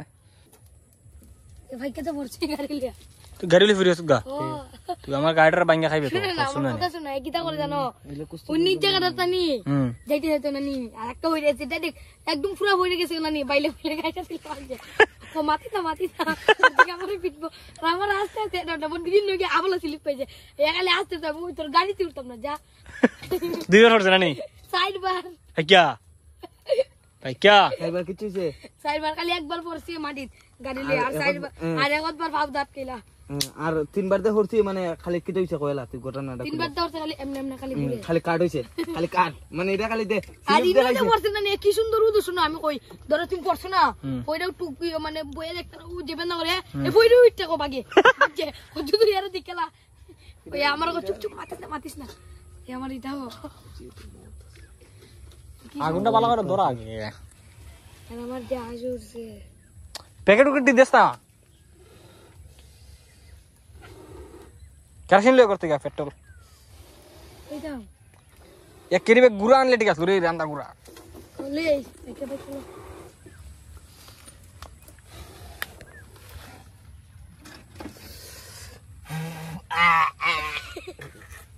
এ ভাই কত পড়ছে গাড়ি লিয়া তুই গাড়ি ফিরে গা ও তুই আমার গাড়িটা ভাঙা খাইবে তো শুনে না শুনে আমার কথা শুনে গীতা করে জানো এলে কুস্তি ওই নিচ জায়গাটা তানি হুম যাইতে যাইতে না নি আর একটা হয়ে গেছে এটা দেখ একদম পুরা হয়ে গেছে না নি বাইলে বাইলে গাইটা ছিল আজকে ও মাটি না আমারে পিটবো আর আমার আস্তে আস্তে এটা বন্ধ দিন নগে আবলা স্লিপ পেয়েছে এখানে আস্তে যাবো তোর গাড়িতে উঠতাম না যা দুইবার হচ্ছে না নি সাইড বার क्या भाई क्या এবার কিছু হইছে সাইড বার খালি একবার পড়ছি মাটিত গাড়ি লিয়ে আর সাইড আর একবার ভাব দাঁত কেলা আর তিনবার দে হরছি মানে খালি কি হইছে কয়লা তুই ঘটনাটা তিনবার দৌড়তে খালি এমনি এমনি খালি ঘুরে খালি কাট হইছে খালি কাট মানে এটা খালি দে আর ইনো পড়ছে না কি সুন্দর উদু শুনো আমি কই ধরো তুমি পড়ছো না ওইটাও টুপি মানে বইয়ে দেখতে ও যেবে না করে এ বইরে উঠতে কো বাগে যে ও যদি এর দিকেলা ওই আমার চুপ চুপ মাতিস না এ আমার ইটা আগুনটা ভালো করে ধরা আগে আর আমার যে আজ উঠছে প্যাকেট উকেট দিস না কেরোসিন লয়ে করতে গা পেট্রোল এইটা 1 কেজি বেগ গুড়া আনলে ঠিক আছে রে রান্দা গুড়া লে একটা দেখো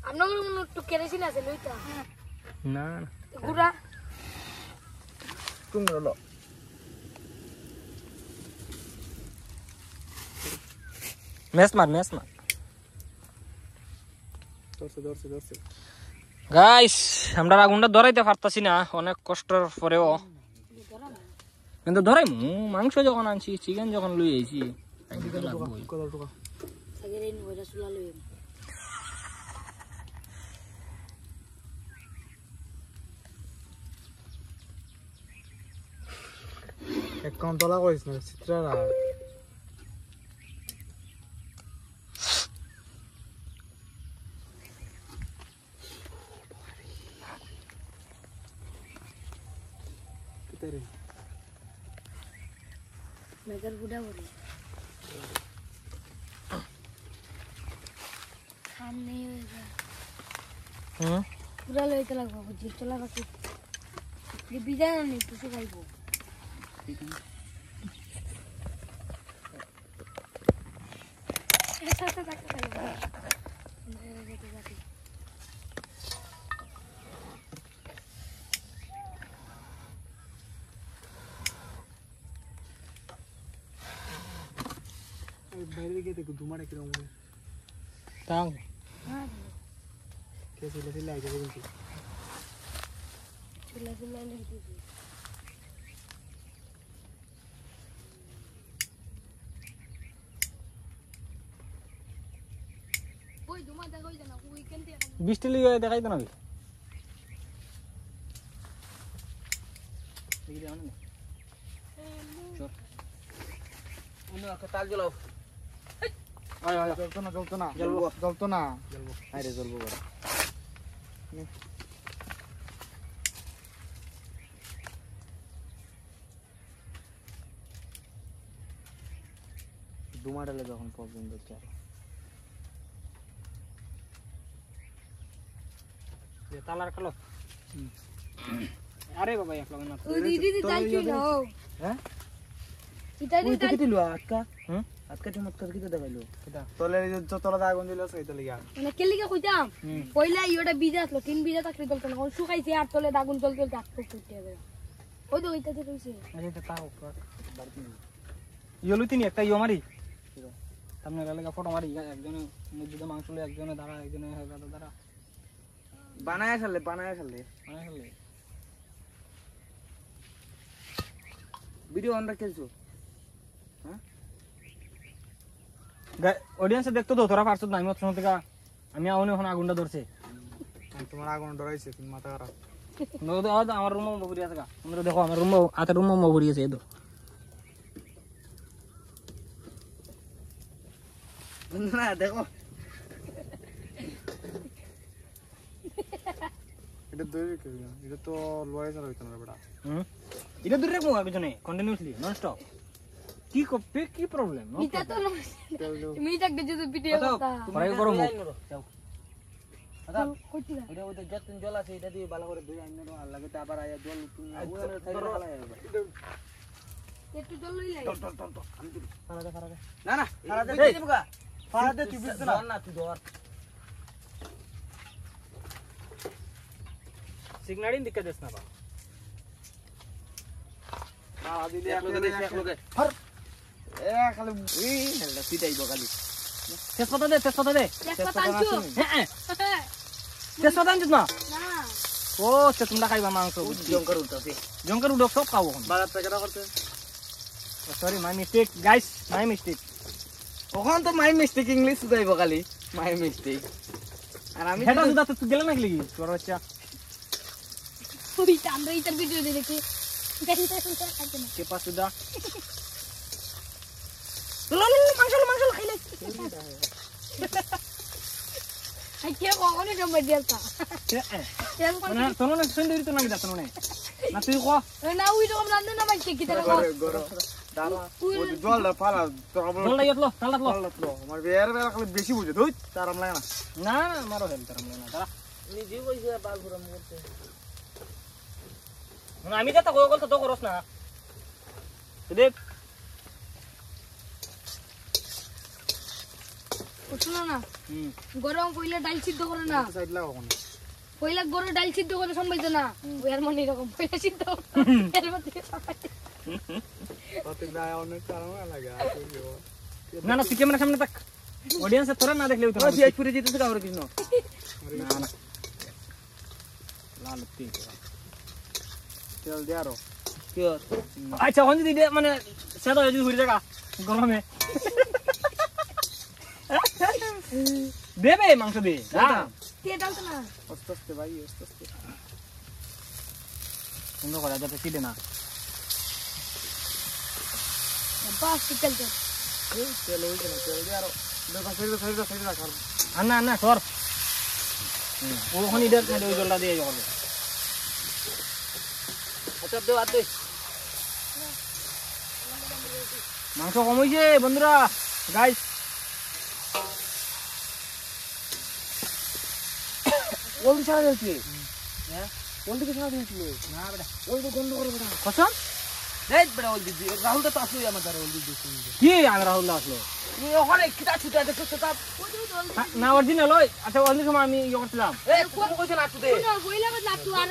আপনার মনে একটু কেরোসিন আছে লইতা না গুড়া তুমি হলো মেস মার দর্শে গাইস আমরা আগুনটা ধরাইতে পারতাছি না অনেক কষ্টের পরেও কিন্তু ধরাই মাংস যখন আনছি চিকেন যখন লই আইছি সাগরে নয়রা চুলা লই এক কাউন্ট তোলা কইছ না চিত্রারা কিতারে মেজার বুড়া বলে সামনে হয়ে যা পুরা লইতে লাগবো বুঝি চলা বাকি বিজয় নেই কিছু খাইবো এটা সাথে থাকতে খাইবো বাইরে গিয়ে দেখো ধুমাটা কিরকম হবে তাও হ্যাঁ কে ছিল আগে কিন্তু চুলা চুলা লেগে ওই ধুমা দেখো না উইকেন্ডে বৃষ্টি লিয়ে দেখাই তো না তাল জ্বলাও জ্বলতো না আরে জ্বলবো বড় ধুমাডালে যখন প্রবলেম হচ্ছে তালার খালো আরে বাবা এক লগে না ওই দিদি তাই কি নাও হ্যাঁ এটা ওই দিদি থেকে দিলো আটকা হুম আটকা চমৎকার কি দেখাইলো তলে যতলা আগুন দিল সেই তলে গিয়া মানে কেলিকা কইতাম পয়লা ইওটা বীজ আসলো 3 বীজ থাকলে চলতো না শুকাইছে আর তলে আগুন চলতে চলতে আটকে ফুটতে হবে ওই তো ওইটাতে রইছে আরে তাও ইয়লু তিনি একটা ইয় মারি সামনে লাগা ফটো মারি একজনে মসজিদে মাংস লই একজনে দাঁড়া একজনে দাঁড়া বানায় ফেললে ভিডিও অন রাখছো হ্যাঁ অডিয়েন্সে দেখতো তো তোরা পারছত না আমি অত সময় থেকে আমি আউনে এখন আগুনটা ধরছে তোমার আগুন ডরাইছে তুমি মাথা খারাপ আমার রুম মবুরি আছে গা তোমরা দেখো আমার রুম হাতের রুম মবুরি আছে এদো না দেখো এটা দূরে কি এটা তো লড়াই চালা হইতো না বেটা এটা দূরে রাখবো পিছনে কন্টিনিউসলি নন স্টপ কি কপে কি প্রবলেম এটা তো তুমি থাকতে যদি পিটিয়ে কথা পরে করো মুখ যাও কইতি না এটা ওই যত জল আছে এটা দিয়ে ভালো করে ধুই আইন না আর লাগে তো আবার আয়া জল তুমি ওখানে থাইলে ভালো হবে একটু জল লই লাগে ফারাদে না না ফারাদে দিব গা ফারাদে তুই বুঝছ না না তুই ধর সিগনালিং দিকে দেস না বা না দিলে এক লোকে এ খালি এই হেলটা সিটাইব খালি তেজপাতা দে তেজপাতা আনছো হ্যাঁ তেজপাতা আনছিস না না ও সে তোমরা খাইবা মাংস জঙ্কর উঠছে জঙ্কার উডক সব খাবো এখন বাজার থেকে করতে sorry my mistake guys my mistake ওখান তো মাই মিস্টেক ইংলিশ শুধাইব খালি মাই মিস্টেক আর আমি হেটা সুদা তো গেলে না কি তোর বাচ্চা ওই আমরা ইটার ভিডিও দেখি কে পাস সুদা মাংস খাইলে আই কে কখনো জমা দিলতা মানে তোর না সুন্দরী তো না গিয়া তোর না না তুই কো না ওই রকম রান্ধে না মাইছে কি তারা গরো গরো দাঁড়া ওই জল ফালা তো আমরা জল লাগিয়ে ঠান্ডা লো আমার বের বের খালি বেশি বুঝে ধুই তার আম লাগে না না না মারো হেল তার না দাঁড়া নিজে কইছে বাল পুরাম করতে আমি যেটা কই গল তো করছ না দেখ শুনো না গরম কইলে ডাল সিদ্ধ করে না সাইড লাগাও কোন কইলা গরু ডাল সিদ্ধ করে সম্ভাইতো না ওই আর মনে এরকম কইলা সিদ্ধ এর মধ্যে পাতে না অনেক কারণ লাগে না না তুই ক্যামেরা সামনে থাক অডিয়েন্স তোরা না দেখলে ওই সিএইচ পুরে যেতেছে কাবরে কৃষ্ণ না না লাল তুই তেল দে আরো কি আচ্ছা ওখানে যদি মানে সেটা যদি ঘুরে জায়গা গরমে দেবে মাংস দে তে ডালতো না আস্তে আস্তে ভাই আস্তে আস্তে সুন্দর করে যাতে চিড়ে না বাস চলতে তেল হই গেল তেল দে আরো দেখো সাইড রাখ আন্না আন্না সর ওখানে ইধার ওই জলটা দিয়ে করবে আচ্ছা দেও আর দে মাংস কম হয়েছে বন্ধুরা গাইস ওই ছাড়া দিয়েছে হ্যাঁ কোন দিকে ছাড়া দিয়েছিল না বেটা ওই তো গন্ধ করে বেটা কসম এই বেটা ওই দিদি রাহুল তো আসলো আমার দ্বারা ওই দিদি কি আমি রাহুল আসলো তুই ওখানে কিটা ছুটে দেখছো তা না অরিজিনাল ওই আচ্ছা অন্য সময় আমি ইয়ে করছিলাম এই কোন কইছ না তুই শুনো কইলা বদ লাটু আর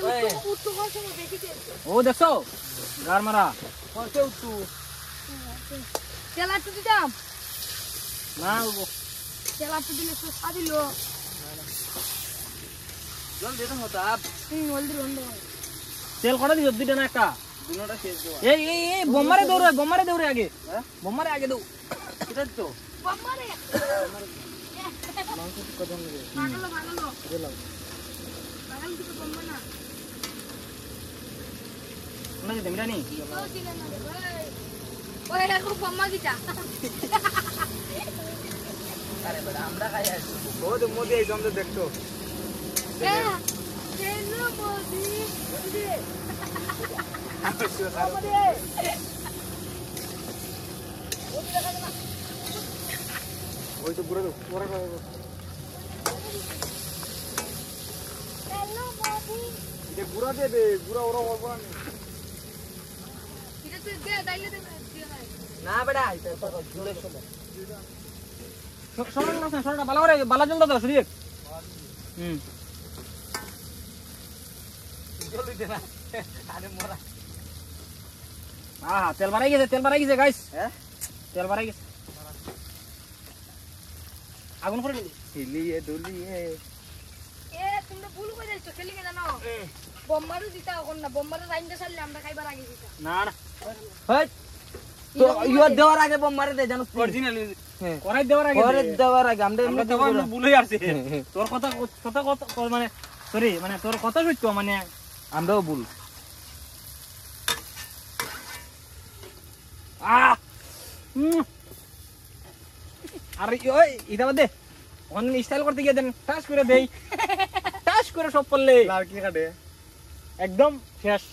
উত্তর করছে দেখিতে ও দেখছো গার মারা হচ্ছে উঠু তেলা টু দিতাম না তেলা টু দিলে তো সাদিলো জল দে তো হতা হলদি বন্ধ তেল কটা দিছ দুইটা না একটা দুনোটা শেষ দেওয়া এই এই এই বোমারে দৌড়ে আগে বোমারে আগে দৌ এটা তো বাবারে মাংস কত নেবে ভালো ভালো দিলাম বাগান থেকে বম্বা না না যে দেমরা নি ও দিলে না ওই এরকম বম্বা দিতা আরে বেটা আমরা খাই আছি বহুত মোদি এই জমতে দেখছো হ্যাঁ কেন মোদি ওই তো পুরো পুরো কেন মোদি যে গুড়া দেবে গুড়া ওরা বলবো না এটা তুই দে দাইলে দে না বেটা এটা তো জুড়ে চলে সরটা না সরটা বালা করে বালা জল দাও সুদীপ জলদি দে না আরে মোরা তেল বাড়াই গেছে গাইস হ্যাঁ তেল বাড়াই গেছে আগুন করে দিলি হিলিয়ে দুলিয়ে এ তুমি ভুল করে দিছো খেলি কে জানো বম্বারও দিতা এখন না বম্বারও রাইন্দা সারলে আমরা খাইবার আগে দিতা না না হই তো ইয়া দেওয়ার আগে বম মারে দে জানো অরিজিনাল হ্যাঁ করাই দেওয়ার আগে পরে দেওয়ার আগে আমরা আমরা তো আমরা ভুল হয়ে আসছে তোর কথা মানে সরি মানে তোর কথা সত্য মানে আমরাও ভুল আর ওই এটা বাদে অন স্টাইল করতে গিয়ে দেন টাচ করে দেই টাচ করে সব করলে লাল কি কাটে একদম শেষ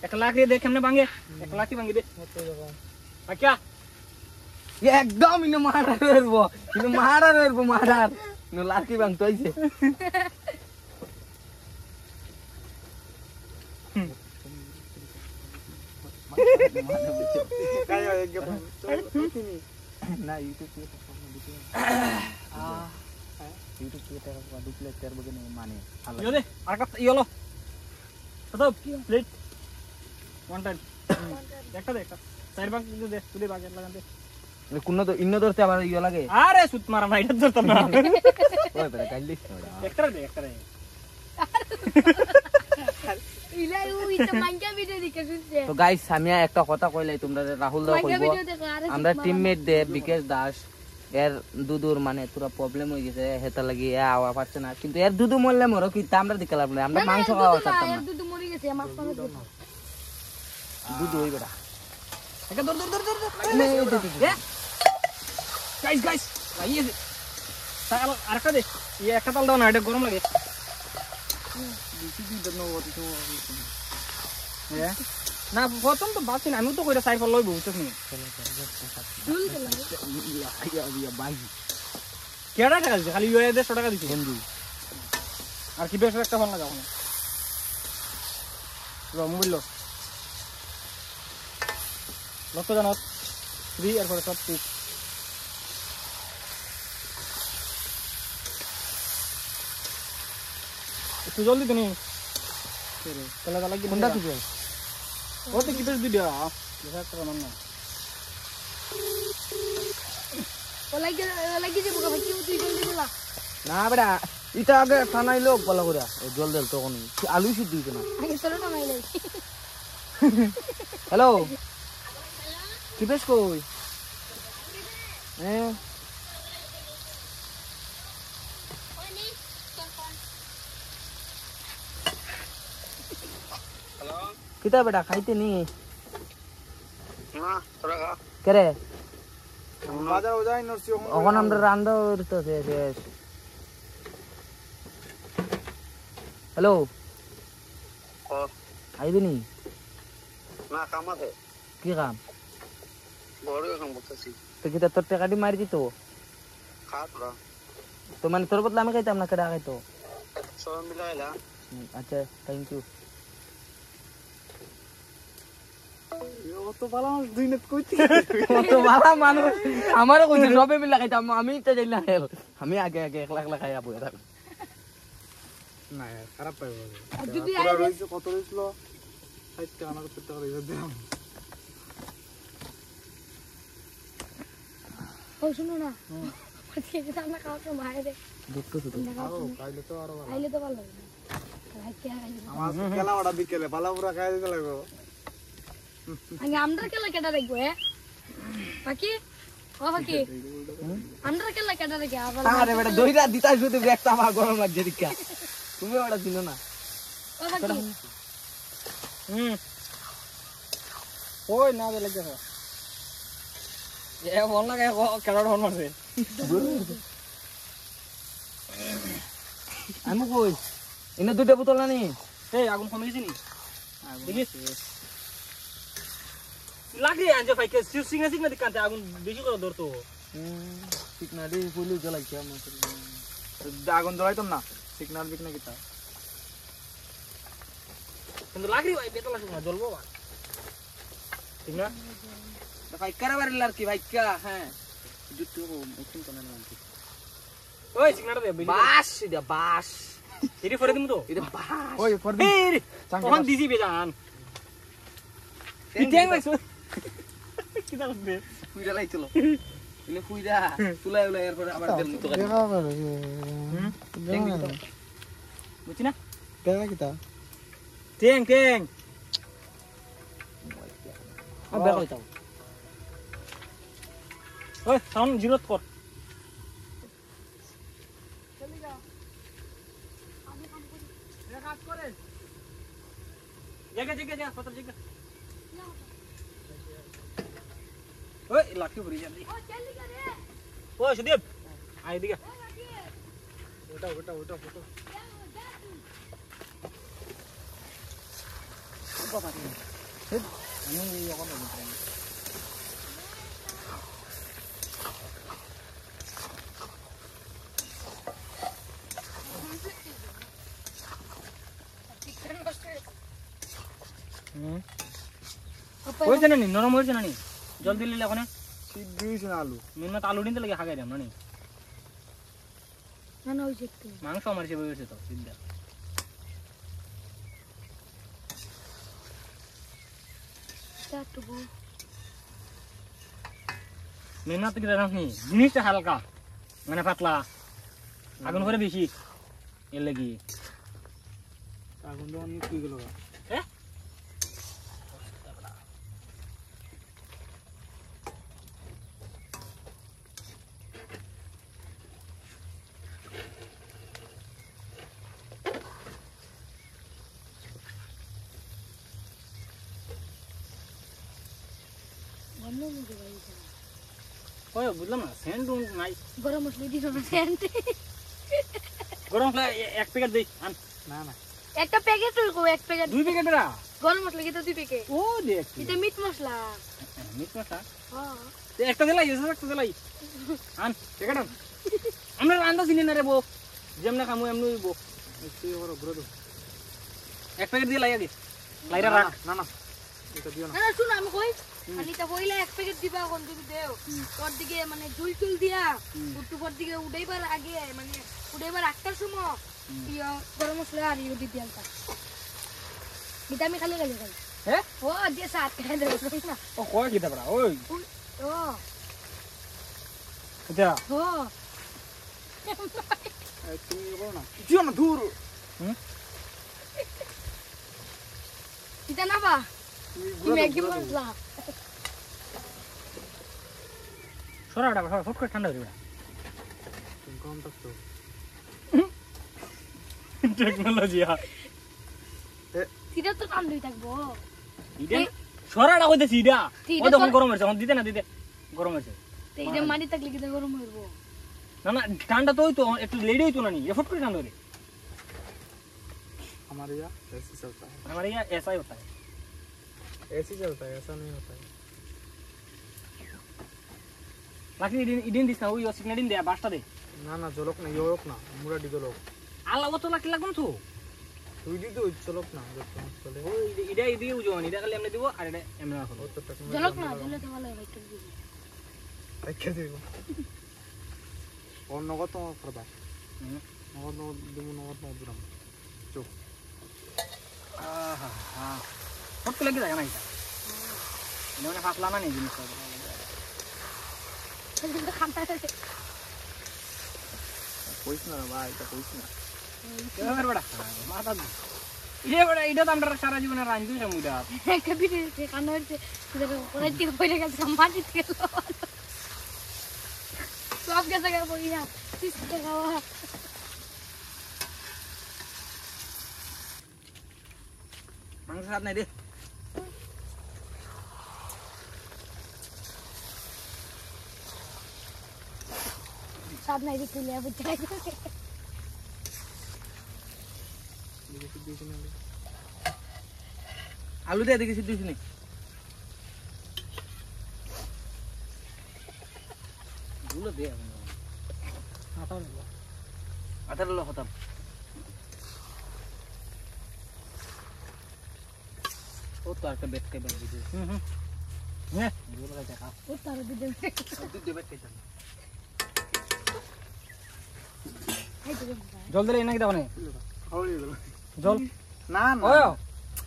এক লাখ দিয়ে দেখ কেমনে ভাঙে এক লাখই ভাঙি দে আচ্ছা একদম ইনো মারার রইবো মারার নো লাকি বাং তইছে কাই এক গে না ইউটিউব पे ইউটিউব पे টাকা দুপ্লে তের বগে মানে ইয়ো দে আর কাট ইয়লো কত প্লেট ওয়ান টাইম একটা দে একটা চার ভাগ দে তুই ভাগ লাগান দে কোন তো ইন্ন ধরতে আবার ইয়া লাগে আরে সুত মারা না এটা ধরতাম না ওই বেটা গাইলিস একটা দে ইলা ওই তো মাঙ্গা ভিডিও দেখে শুনছে তো গাইস আমি একটা কথা কইলাই তোমরা রাহুল দা মাঙ্গা কইবো ভিডিও দেখো আরে আমরা টিমমেট দে বিকেশ দাস এর দুদুর মানে পুরো প্রবলেম হয়ে গেছে হেতা লাগি আওয়া পাচ্ছে না কিন্তু এর দুদু মরলে মরো কি আমরা দিকলাম না আমরা মাংস খাওয়া চাইতাম না দুধ মরে গেছে মাছ মাছ দুদু ওই বেটা একটা দর গাইস গাইস লাগিয়ে দে তাল আরেকটা দে এই একটা তাল দাও না এটা গরম লাগে না প্রথম তো বাসি না আমি তো কইরা সাইকেল লইব বুঝছস নি জুল চলে কেডা টাকা দিছে খালি ইয়ে 150 টাকা দিছে বন্ধু আর কি বেশ একটা ভালো লাগা এখন মোবাইল লক্ষ জানাত 3 এরপরে সব ঠিক একটু জলদি তুমি তাহলে তাহলে কি কোনটা দিবে ও তো কি বেশ দিবা দেখা একটা মান না ওলাই যে বুকা ভাই কি তুই জলদি বলা না বেটা এটা আগে টানাই লোক ভালো করে জল দেল তখন আলু সিদ্ধ দিতে না আগে চলো না মাইলাই হ্যালো কি বেশ কই হ্যাঁ কিতা বেটা খাইতে নি কেরে বাজার যাই নরসি এখন আমরা রান্না তো শেষ হ্যালো আইবি নি না কাম আছে কি কাম ঘরে কাম করতেছি তো কিতা তোর টাকাটি মারি দিত খা তোরা তো মানে তোর বদলে আমি খাইতাম না কেডা খাইতো সব মিলাইলা আচ্ছা থ্যাংক ইউ অত ভালো দুই নেট কইতে কত ভালো মানুষ আমারও কইছে সবে মিলা খাইতাম আমি তো যাই না আমি আগে একলা একলা খাই আপু এটা না খারাপ পাইবো যদি পুরা রইছে কত রইছিল 60 টাকা না 70 টাকা রইছে দাম ও শুনো না আজকে কি আমরা খাওয়া তো বাইরে দেখতো তো আরো খাইলে তো আরো ভালো আইলে তো ভালো ভাই কে আইলে আমার খেলা ওটা বিকেলে পালা পুরা খাই দিতে লাগবে আগে আমরা কেলা কেডা দেখবো বাকি ও বাকি আমরা কেলা কেডা দেখে আবার আরে বেটা দইরা দিতাই শুধু ব্যাগটা আমার গরম লাগছে দিকা তুমি ওটা দিনো না ও বাকি ওই না বেলে দেখো এ বল না কে কেডা হন মারছে আমি কই এনে দুটো বোতল না নি এই আগুন কমে গেছে নি দেখিস লাগে আনজে ভাই কে সিঙ্গা সিঙ্গা দিকান্তে আগুন বেশি করে ধরতো ঠিক না রে ফুলু জ্বলাইছে আমার আগুন জ্বলাইতাম না সিগন্যাল বিক না কিতা কিন্তু লাগরি ভাই বেটা লাগবে না জ্বলবো বা ঠিক না ভাই কারাবার লার কি ভাই কা হ্যাঁ জুতো একদম কোন না ওই সিগনালটা দে বেশি বাস এটা বাস এরি ফরে দিমু তো এটা বাস ওই ফর দি এই তখন দিছি বেজান ইটেং লাইছো কিটা করবে ফুইরা লাইছিল ইনে ফুইরা তুলাই উলাই এরপর আবার দেল মতো করে বুঝছি না কেনা কিতা টেং টেং আ বের হইতাও ওই সাউন্ড জিরো কর জায়গা পত্র জায়গা ওই লাঠি ভরি যাবি ও চল গা রে ওই সুদীপ আই দিকে ওটা ওটা ওটা ফটো আমি এখন বলতে ওই জানা নি নরম হয়েছে না নি জল দিলে এখন সিদ্ধ হইছে না আলু মেন আলু দিন লাগে হাগাই দাম না নি না না ওই দেখতে মাংস আমার হিসেবে হয়েছে তো সিদ্ধা চাটবো মেহনত কি জানাস নি জিনিসটা হালকা মানে পাতলা আগুন করে বেশি এর লাগি আগুন দেওয়ার নি কি গেল হ্যাঁ বন্ধ মুখে ভাই ওই বুঝলাম না সেন্ট নাই গরম মশলা দিছো না সেন্ট গরম এক প্যাকেট দেই আন না না একটা প্যাকেট কো এক প্যাকেট 2 প্যাকেট বেরা গরম মশলা কি তো দিবে কে ও দেখ এটা মিট মশলা মিট মশলা হ্যাঁ একটা দিলাই একটা দিলাই আন একাটা আমরা রান্না চিনি না রে বউ যেমন খামু এমনি বউ তুই ওর ঘুরে দাও এক প্যাকেট দিয়ে লাইয়া দে লাইরা রাখ না না এটা দিও না না শুন আমি কই খালি তা বইলা এক প্যাকেট দিবা কোন তুমি দেও তোর দিকে মানে ঝুল চুল দিয়া উঠুপর দিকে উঠাইবার আগে মানে উঠাইবার একটার সময় ইয়া গরম মশলা আর ইউ দি দিয়ালতা ভিটামিন খালি লাগে খালি হ্যাঁ ও যে সাত খাই দেব না ও কয় কি তারপর ওই ও এটা ও তুমি করো না দিও না দূর এটা না বা তুমি তুমি একদম মশলা সরাটা ফট করে ঠান্ডা হয়ে যাবে কম থাকতো টেকনোলজি এটা তো ঠান্ডাই থাকবো ইডেন সরাটা কইতেছি ইডা ঠিক ও তখন গরম হইছে এখন দিতে না দিতে গরম হইছে তো এটা মাটি থাকলে কি গরম হইবো না না ঠান্ডা তো হইতো একটু লেট হইতো না নি ফট করে ঠান্ডা হয়ে हमारे यहाँ ऐसे चलता है हमारे यहाँ ऐसा ही होता है ऐसे ही चलता है ऐसा नहीं होता है বাকি ইডিন দিস না ওই সিগন্যাল দে বাসটা দে না না জলক না ইয়রক না মুরা দি জলক আলা কত লাখ লাগবে তো তুই দি তো জলক না চলে ওই ইডা ইদি উজোন ইডা খালি এমনি দিব আর এটা এমনি রাখো ও তো টাকা জলক না জলে তো ভালো হয় রেখে দেব অন্য কত করবা নগদ নগদ দিব নগদ নগদ দিলাম চুপ আহা হা ফট লাগে যায় না এটা মানে ফাসলা না নি জিনিসটা কিন্তু খামটা কইছ না ভাই এটা কইছ না এবার বড়া মাথা ইডে বড়া ইডা তো আমরা সারা জীবনে রাঁধি দিই মুইডা একটা ভিডিও কানো হচ্ছে সেটা পরে দিকে পড়ে গেছে মাটি থেকে সব গেছে গা বই না সিস্টে খাওয়া মাংস হাত নাই দে সাত নাই দিতে লিয়া বুঝতে আলু দিয়ে দেখেছি দিস নি গুলো দে আটার লো হতাম ও তো একটা বেট কে বেট দিদি হ্যাঁ গুলো দেখা ও তার দিতে দুধ বেট খাইতাম এই তো জল দিলে নাকি দাও না খাওয়াই গেল জল না না ওই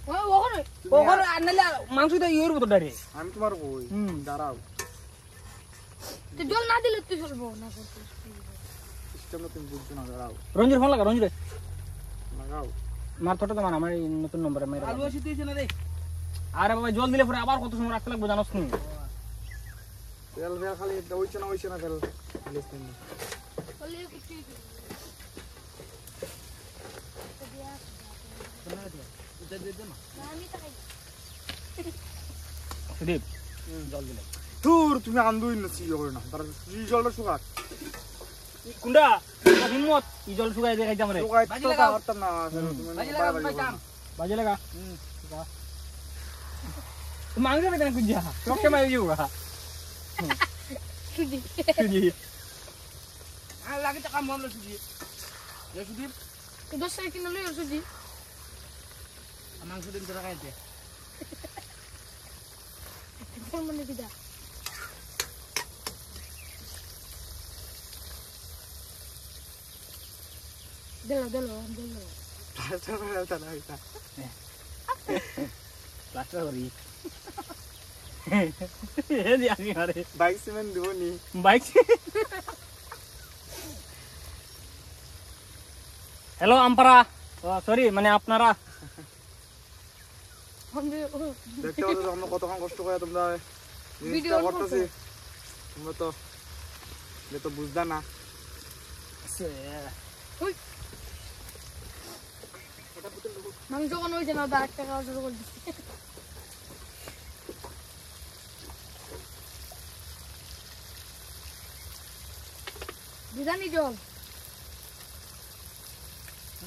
ও ওখানে ওখানে আনলে মাংস তো ইয়ের মতো ডাইরে আমি তোমার কই দাঁড়াও তো জল না দিলে তুই চলবো না করতে সিস্টেমটা তুমি বুঝছো না দাঁড়াও রঞ্জির ফোন লাগা রঞ্জিরে লাগাও মার ছোট তো আমার এই নতুন নম্বরে মেরে আলু আসি তুইছ না রে আরে বাবা জল দিলে পরে আবার কত সময় রাখতে লাগবে জানোস নি তেল ফেল খালি হইছে না তেল খালি স্টেন বলে কিছু আমি তাই সুদীপ জল দিলে দূর তুমি আন্দুই না সিও করে না তার জলটা শুকা কুন্ডা হিম্মত ই জল শুকাই দেখাই যাম রে শুকাই তো পারতাম না তুমি বাজে লাগা তো মাংস রে কেন কুজা তোকে মাই দিও গা সুজি সুজি আ লাগে তো কাম বন্ধ সুজি এ সুদীপ তো 10 টাকা কিনে লই সুজি মাংস দিন তোরা খাইতে কোন মানে দিদা দেলো প্লাস্টার করি এ দি আমি আরে বাইক সিমেন্ট দিব নি বাইক হ্যালো আমপারা সরি মানে আপনারা দেখতে পাচ্ছ আমরা কতক্ষণ কষ্ট করে তোমরা ভিডিও করতেছি তোমরা তো যে তো বুঝদা না মাংস কোন হইছে না দা একটা খাওয়া শুরু করে দিছি দিদানি জল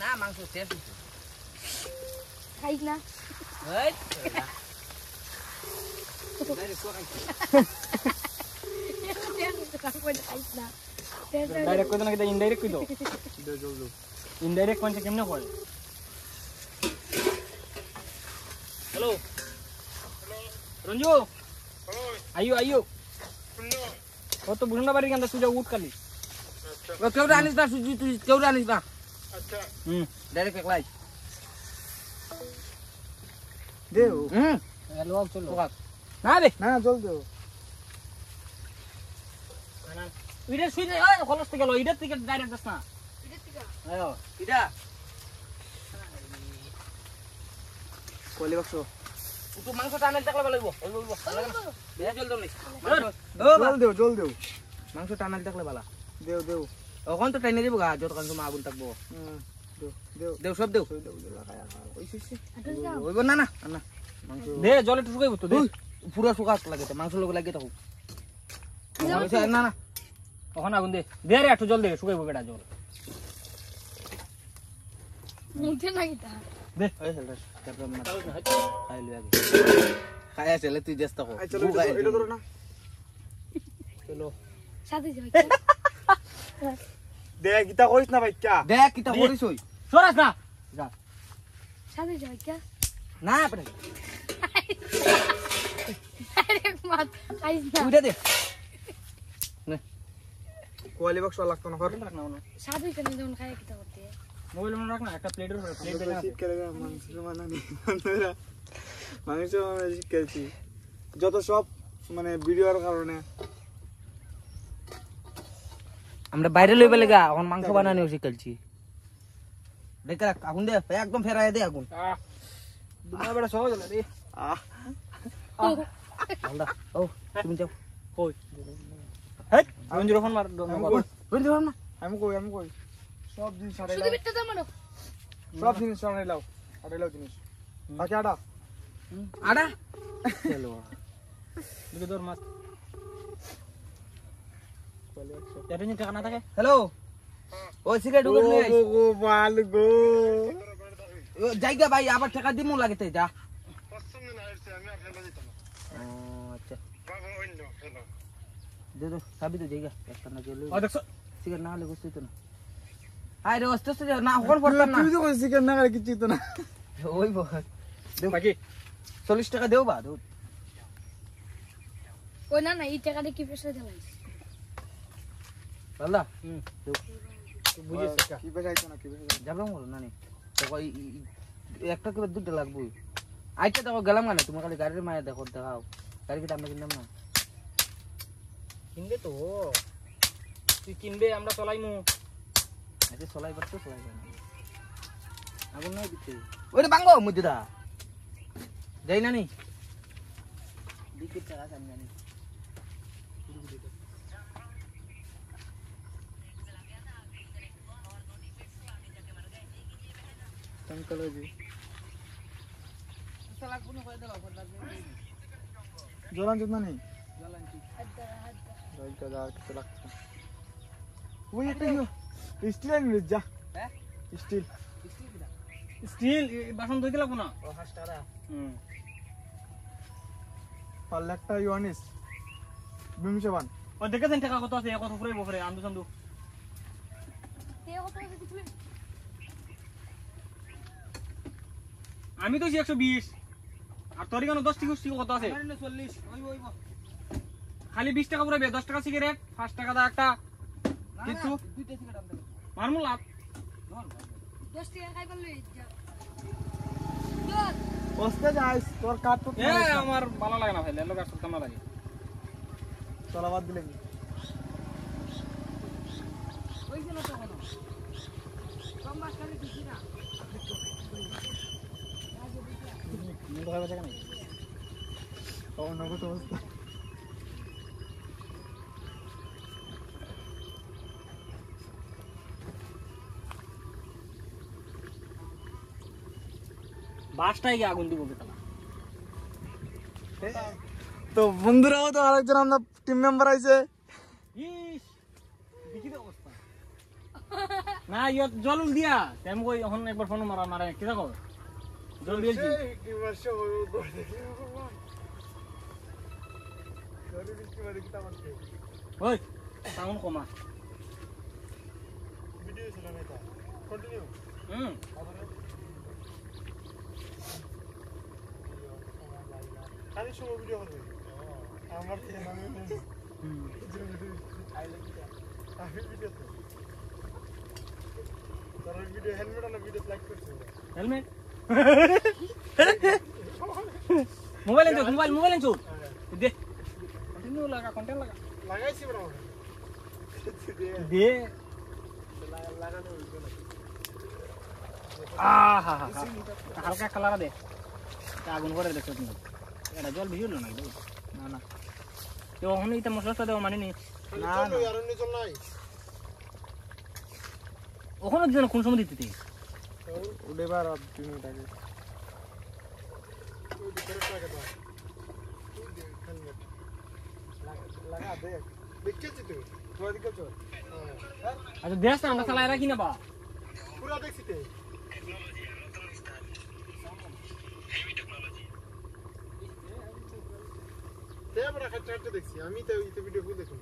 না মাংস শেষ খাইস না ডাইরেক্ট কই না, ইনডাইরেক্ট কই দাও। ইনডাইরেক্ট কোনটা কেমনে কয়? হ্যালো রঞ্জু, আইও আইও। ও তো বুঝনা বাড়ি কেন সুজা উঠ খালি। কেউ আনিস না সুজি, তুই কেউ আনিস না। ডাইরেক্ট একলাই দেও হ্যালো চলো না রে না জল দেও না ইডে সুইরে ওই খলস থেকে গেল, ইডে থেকে ডাইরেক্ট যাস না। আয়ো ইডা কলি বাক্স তুই মাংস টানে দেখলে ভালো হইব। ওই বলবো বেয়া জল দনি জল দেও মাংস টানে দেখলে ভালো। দেও দেও ওখান তো টাইনে দিব গা, যত কান সময় আগুন থাকবো। দেও দেও দেও সব দেও। ওইব না না না মাংস দে জল একটু শুকাইব তো দে। পুরো শুকা লাগে, মাংস লোক লাগে থাকুক। না না ওখানে আগুন দে, দে রে একটু জল দে, শুকাইব বেটা জল। মুখে নাকি তা দে ওই হেলটা তারপর না খাই লই আগে। খাই আসলে তুই ব্যস্ত কর। চলো এটা ধরো না চলো সাথে যাই দে গীতা কইছ না ভাই কা দেখ কিটা করিস ওই সরাস না যা। সাথে যাই কে না আপনি ডাইরেক্ট মাত আইস না উইটা দে কলি বাক্স লাগতো না কর রাখ না ওনো সাথে কেন যখন খায় কিটা করতে মোবাইল মনে রাখ না, একটা প্লেটের উপরে প্লেট দে না। মাংস বানানি মাংস আমি শিখেছি যত সব মানে ভিডিওর কারণে আমরা বাইরে লইবে লাগা, এখন মাংস বানানিও শিখেছি। দেখে রাখ আগুন দে, একদম ফেরায় দে আগুন। দুনা বেটা সহজ হলো রে। আলদা ও তুমি যাও। কই হেই রঞ্জুর ফোন মার দো বাবা। বন্ধু ধর না আমি কই সব জিনিস শুধু সারাইলাও বিটটা দাও মারো সব জিনিস সারাইলাও জিনিস বাকি আটা আড়া চলো দিকে দর মাছ। এটা নিয়ে টাকা না থাকে। হ্যালো ও সিগারেট ঢুকে লই আইস। গো বাল গো জায়গা ভাই আবার টাকা দিমু লাগতে যা। আচ্ছা দে দে সাবি তো জায়গা একটা না গেলে ও দেখছো সিগারেট না হলে বুঝতে তো না। আয় রে অস্তে অস্তে না হল পড়তাম না। তুই তো কইছিস কেন না কিছু তো না ওই বল বাকি 40 টাকা দেও বা দে। ওই না না এই টাকাটা কি পেশা দিলাইস আল্লাহ তুই বুঝিস কা কি বাজাইছো না কি বাজাইছো যাবো বল না নি তো কই একটা করে দুটো লাগবে। আইটা দেখো গেলাম না, তোমার খালি গাড়ির মায়া দেখো দেখাও গাড়ি কি আমরা কিনলাম না। কিনবে তো তুই কিনবে, আমরা চলাইমু। আচ্ছা চলাই পারতো চলাই না আগুন নাই দিতে ওইটা বাঙ্গো মুদিদা যাই না নি দিকে টাকা জানি জানি সাইকোলজি জোরান জিতনা নেই রাইট দাও কিছু লাগছে ওই একটা স্টিল এনে যা হ্যাঁ স্টিল স্টিল বাসন ধুইতে লাগবো না। ও হাসটারা আর একটা ইউনিস বিমসেবান ও দেখেছেন টাকা কত আছে, কত ফুরাইব করে আন্দু চান্দু। আমি তো 120 আর তোর কেন 10 টিকুস কত আছে? 40 ওই ওই খালি 20 টাকা পুরাইবে, 10 টাকা সিগারেট, 5 টাকা দা একটা কিছু দুইটা সিগারেট আনতে মারমু লাভ। 10 টাকা খাইবার লই যা বসতে যাইস তোর কাট তো এ আমার ভালো লাগে না ভাই, লেলো গাছ করতে না লাগে। চলাবাদ দিলে কি ওই যে না তো কোনো কম মাস করে দিছি না মন তো খাইবা জায়গা নাই। ও নগদ অবস্থা বাসটাই গিয়ে আগুন দিব বেটা। তো বন্ধুরাও তো আরেকজন আমরা টিম মেম্বার আইছে ইস দেখি তো অবস্থা না ইয়ত জল দিয়া তেম কই এখন একবার ফোন মারা মারে কি দেখো জল দিয়েছি কি বর্ষ হয়ে গড় দেখি বাবা জরি বৃষ্টি মারে কি তামাতে ওই সাউন্ড কমা ভিডিও চলা নাই তা কন্টিনিউ হুম খালি সময় ভিডিও করবে আমার আমি আমি ভিডিও তো তার ভিডিও হেলমেট আর ভিডিও লাইক করছে হেলমেট মোবাইল এনে মোবাইল এনে দে কন্টিনিউ লাগা কন্টেন্ট লাগা লাগাইছি বড় দে লাগানো হইছে না আহা হালকা কালার দে আগুন করে দেখছো তুমি এটা জল ভিজলো না না না তো ওখানে এটা মশলাটা দেওয়া মানে নি না না আর অন্য চল নাই ওখানে দিন কোন সময় দিতে উড়েবার 2 মিনিট আগে ওই ভিতরে লাগা দাও হেলমেট লাগা দে দেখছিস তুই তোর দিকে চল আচ্ছা দেখ না আমরা চালাই রাখি না বা পুরো দেখছিস তুই তে বড় খাচ্চা দেখছি আমি তো এই ভিডিও ফুল দেখুন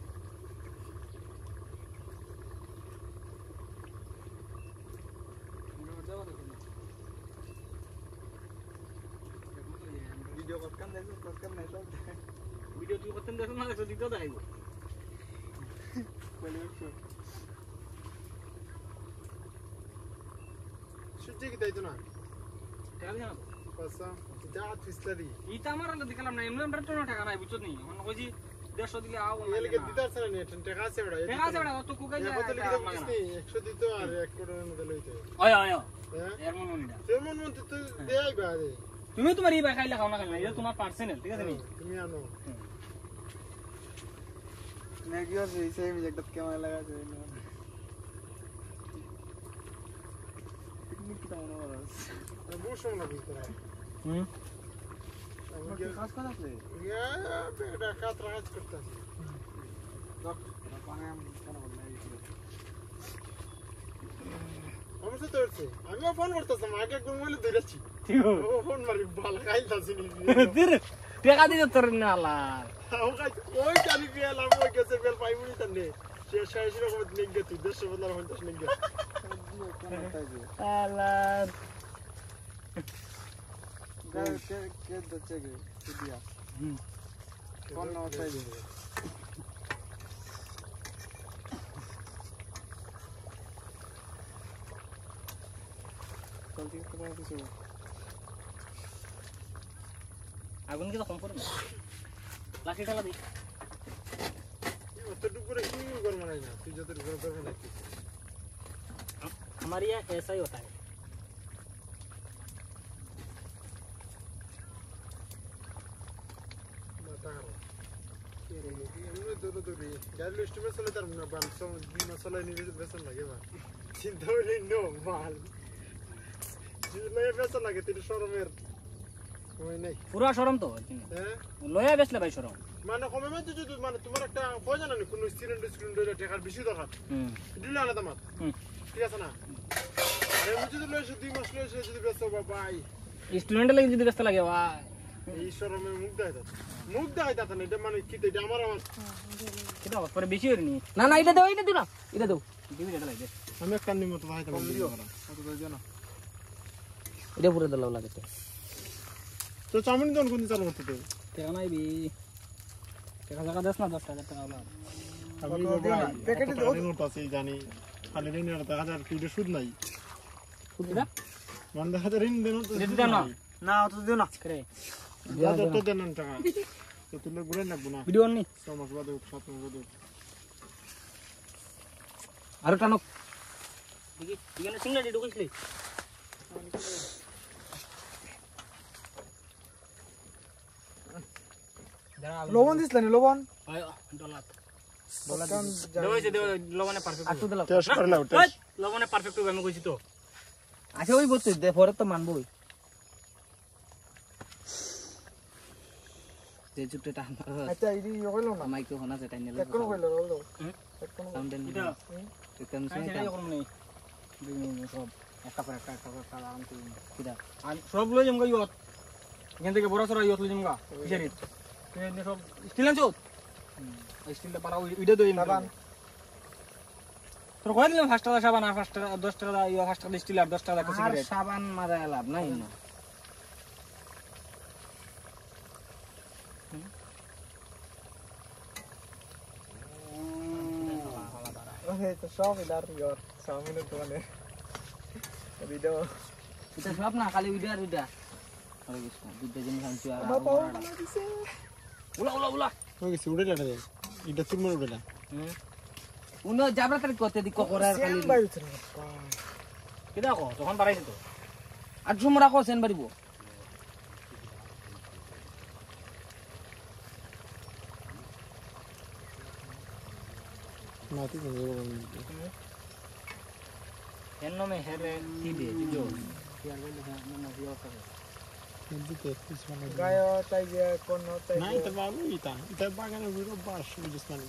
ভিডিও কতক্ষণ দেখো কতক্ষণ নাই সব ভিডিও তুই করতেন দেখো না দেখো দিতে দেখাইব সূর্য কি তাই তো না কেন জানো পাসা যা ফিসলারি ইটা আমার আলাদা দিলাম না এমনি আমরা তো টাকা নাই বুঝছ নি অন্য কইছি 150 দিলে আও এর লাগে দিতাছ না নে টাকা আছে বড় টাকা আছে বড় তো কুকাই যায় কত লিখে দিছিস নি 100 দিত আর 1 কোটির মধ্যে লইতে ওই ওই হ্যাঁ এর মন নিডা তেমন মন তো দেই বারে তুমি তোমার এই খাইলে খাও না কেন এটা তোমার পার্সোনাল ঠিক আছে নি তুমি আনো নেগিও সেই একটা ক্যামেরা লাগাছে পিকনিক কি তাও না বসো না ভিতরে হুম আমি কাজ করতে ইয়া বেটা কাজ করতে আমিও ফোন করতেছিলাম আগে একদম বলে ধরেছি ও ফোন মারি ভালো খাইতাছি টাকা দিতে তোর না আল্লাহ ওই জানি পেলাম ওই গেছে বেল পাইবুনি তানে সে শেষ রকম নিক গেছি 150 বদলার হইতাছ নিক গেছে আল্লাহ কে দচ্ছে গে দিয়া ফোন না উঠাই দিবে চলতি তোমার কিছু আগুন কি তো কম করে না লাঠি ঠেলা দি অতটুকু করে কি গরম নাই না তুই যত গরম করবে না हमारे यहाँ ऐसा ही होता है গাড়ি স্টিমে চলে তার না বান দিন চলে নিয়ে বেসন লাগে বা চিন্তা হইলে নো মাল লয়ে বেসন লাগে তুই শরমের ওই নাই पूरा शोरूम तो হ্যাঁ लोया बेचले भाई शोरूम মানে কমে মধ্যে যদি মানে তোমার একটা প্রয়োজন নেই কোনো স্টুডেন্ট টাকার বেশি দরকার দিলে আলাদা মাত ঠিক আছে না আরে আমি যদি লয়েছে 2 মাস লয়েছে যদি বেসো বাবাই स्टूडेंट लगे যদি ব্যস্ত লাগে ভাই এই শরমে মুখ দেয় তা না এটা মানে কি এটা আমার কিটা পরে বেশি হইনি না না এটা দাও না এটা দাও দিবি এটা লাগে আমি এক কান্নি মতো ভাই কম দিও কত দইছো না এটা পুরো দাও লাগে তো চাউমিন দোন কোন চালু করতে তুই টাকা নাই বি টাকা জায়গা দেস না 10,000 টাকা হলো আমি প্যাকেটে দাও নোট আছে জানি খালি ঋণ আর 1000 কি সুদ নাই সুদটা মান 1000 ঋণ দেন তো দিতে না না অত দিও না করে তো দেন টাকা তো তুই ঘুরে লাগবো না ভিডিও নি 6 মাস বাদে 7 মাস বাদে আর টানো দেখি এখানে সিঙ্গেল ডি ঢুকাইছলি লবণ দিছলা নি লবণ হয় ডলার বলতাম দেওয়াইছে লবণে পারফেক্ট আর তো দিলাম টেস্ট করে লাও টেস্ট লবণে পারফেক্ট হবে আমি কইছি তো আচ্ছা ওই বলতে দে পরে তো মানবই যে জুটটা আচ্ছা ইদি কইলো না মাইক্রো ফোন আছে তাই নিলে কোন কইলো বলো হুম? কোন সাউন্ড দেন এটা একদম আচ্ছা শুনে এটা করব নাই সব একটা পর একটা আরাম করে কিদা আর সব লই যামগা ইয়ত এখান থেকে বড় সরা ইয়ত লই যামগা ফিশারিত এনে সব স্টিল আনছো স্টিলটা পারা ওইটা দই সাবান তোর কই দিলাম 5 টাকা সাবান আর 5 টাকা 10 টাকা ইয়া 5 টাকা স্টিল আর 10 টাকা একটা আর সিগারেট সাবান মারা লাভ নাই না ওহে তো সব ইলার ইয়র চাউমিনের দোকানে ভিডিও এটা সব না খালি উইডা আর উইডা আরে কৃষ্ণ দুইটা জিনিস আনছি আর উলা উলা উলা হয়ে গেছে উড়ে লাটা এটা তুলমর উড়ে না উনো যাবরা তার কতে দি করার খালি কিদা কো যখন বাড়াইছে তো আর জুমরা কো সেন বাড়িবো নাতি বলে এন্ন মে হেরে দিবে দিজো গায় তাই যে কোন তাই না এটা ভালো এটা বাগানের ভিতরে বাস বুঝছেন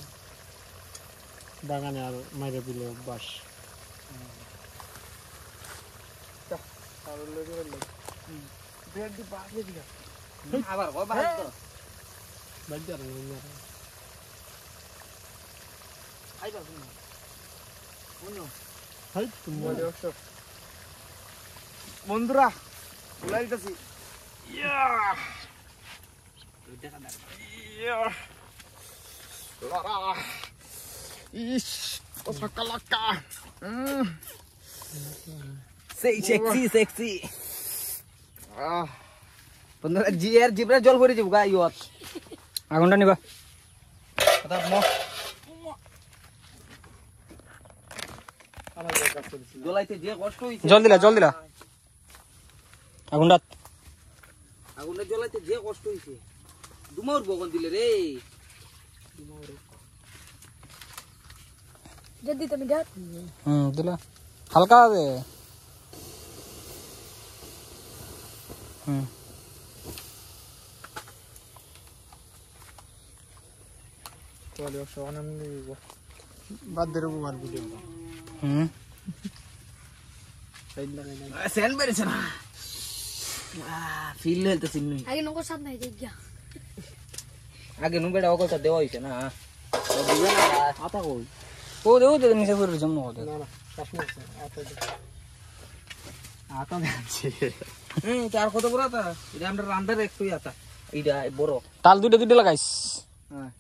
বাগানে আর মাইরে দিলে বাস আর লগে বললে ব্রেড দি বাজে দিগা আবার কো বাস তো বাজার না আইবা তুমি উনো হাই তুমি বলে অবশ্য বন্ধুরা উলাইতাছি ইস ও সাকালাকা সেই সেক্সি বন্ধুরা জিয়ার জিবরা জল ভরে যাব গা ইয়ত আগুনটা নিবা কথা ম আমার কাজ করছি জলাইতে যে কষ্ট হইছে জল দিলা আগুনটা আগুনে জলাইতে যে কষ্ট হইছে দুমার বগন দিলে রে যদি তুমি দেখ দিলা হালকা দে বলে অবশ্য আনন্দ দিব বাদ দেব আর ভিডিও সাইড লাগাই না সেন বেরেছে না ফিল হেলতে সিননি আগে নকর সাথ নাই দেখিয়া আগে নু বেড়া অকলটা দেওয়া হইছে না তো দিবে না আতা কই ও দেও দে নিচে করে জম না না না কাশ্মীর আতা দে আতা যাচ্ছে চার কত বড় আতা এটা আমরা রান্দার একটু আতা এইটা বড় তাল দুইটা লাগাইস হ্যাঁ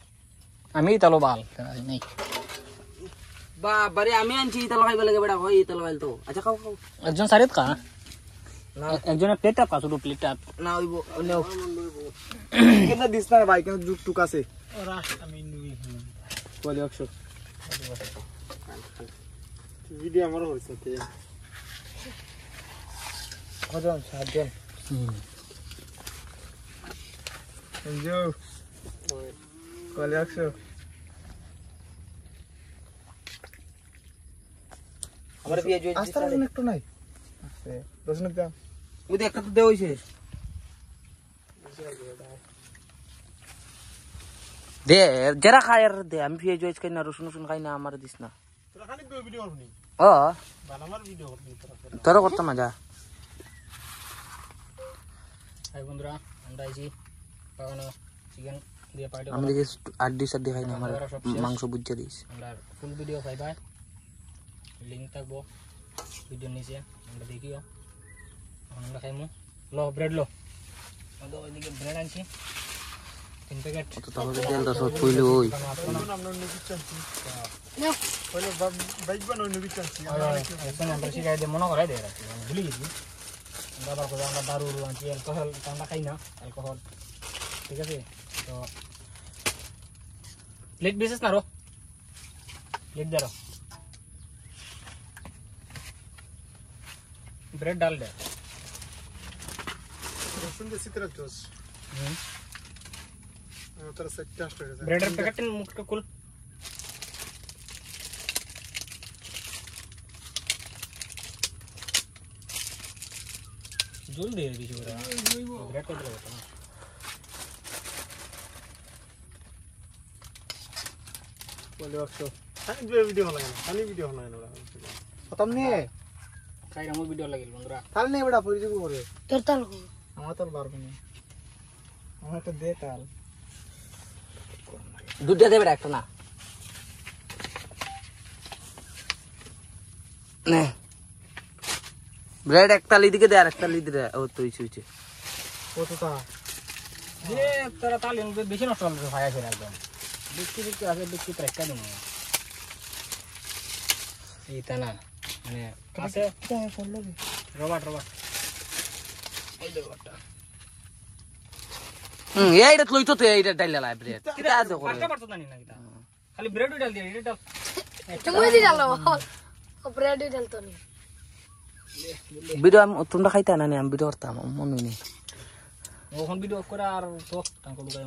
আমি তালো বাল নাই বাবারে আমি আনছি ইতা লাগাইবা লাগে বেড়া হয় ইতা লাগাইল তো আচ্ছা খাও খাও একজন সারিত কা না একজনের প্লেট আপ কাছো প্লেট আপ না হইব নেও কেন দিস না ভাই কেন জুক টুক আছে রাস আমি নুই বলে অবশ্য ভিডিও আমার হইছে তে কজন সাতজন এনজো বলে অবশ্য আমার পেঁয়াজ হইছে আস্তে রসুন একটু নাই আছে রসুন একটু ওই যে একটা তো দেওয়া হইছে দে যারা খায় আর দে আমি পেঁয়াজ হইছে খাই না রসুন রসুন খাই না আমার দিস না তোরা খালি ভিডিও করবি ও বানামার ভিডিও করবি তোরা করতে মজা হাই বন্ধুরা আমরা আইছি বাগানো চিকেন দিয়ে পার্টি আমি দেখি আড্ডি সাড্ডি খাই না আমার মাংস বুঝতে দিস আমরা ফুল ভিডিও পাইবা লিঙ্ক থাকবো ভিডিওর নিচে আমরা দেখিও এখন আমরা খাইমু লো ব্রেড লো আমাদের ওইদিকে ব্রেড আনছি 3 প্যাকেট তাহলে তেলটা সব কইলে ওই আমরা নুই চাচ্ছি নাও বলে বাইক বানাই নুই চাচ্ছি আমরা শিখাই দিয়ে মনে করাই দেয় রাখি আমি ভুলে গেছি আমরা আবার করে আমরা দারু আনছি অ্যালকোহল আমরা খাই না অ্যালকোহল ঠিক আছে তো প্লেট বেসিস না রো प्लेट दे रहा ब्रेड डाल दे রসুন বেশি তেল জোস তোর সেটটা আসছে ब्रेड पैकेट मुख का कुल जोल दे बीच में ब्रेड का लगा था বলে অবশ্য ভিডিও হলো না খালি ভিডিও হলো না খতম নিয়ে খাই আমার ভিডিও লাগিল বন্ধুরা তাল নেই বেটা পড়ে যাবো করে তোর তাল আমার তাল পারবো না আমার একটা দে তাল দুধটা দেবে একটা না নে ব্রেড একটা লিদিকে দে আর একটা লিদি ও তুই সুইছে কতটা যে তারা তাল বেশি নষ্ট করবে ভাই আছে একদম বিক্রি বিক্রি আছে বিক্রি তো একটা দিন এইটা না মানে আছে রবার্ট এই রবার্টটা এইটা লইতো তো এইটা ডাইলা লাই ব্রেড কিটা আছে করে পাঁচটা পারতো না নি না কিটা খালি ব্রেড ডাল দিয়ে এটা ডাল তুমি দি ডালো ও ব্রেড ডাল তো নি ভিডিও তোমরা খাইতা না আমি ভিডিও করতাম মনে নেই ওখান ভিডিও করে আর তো টাকা লুকাই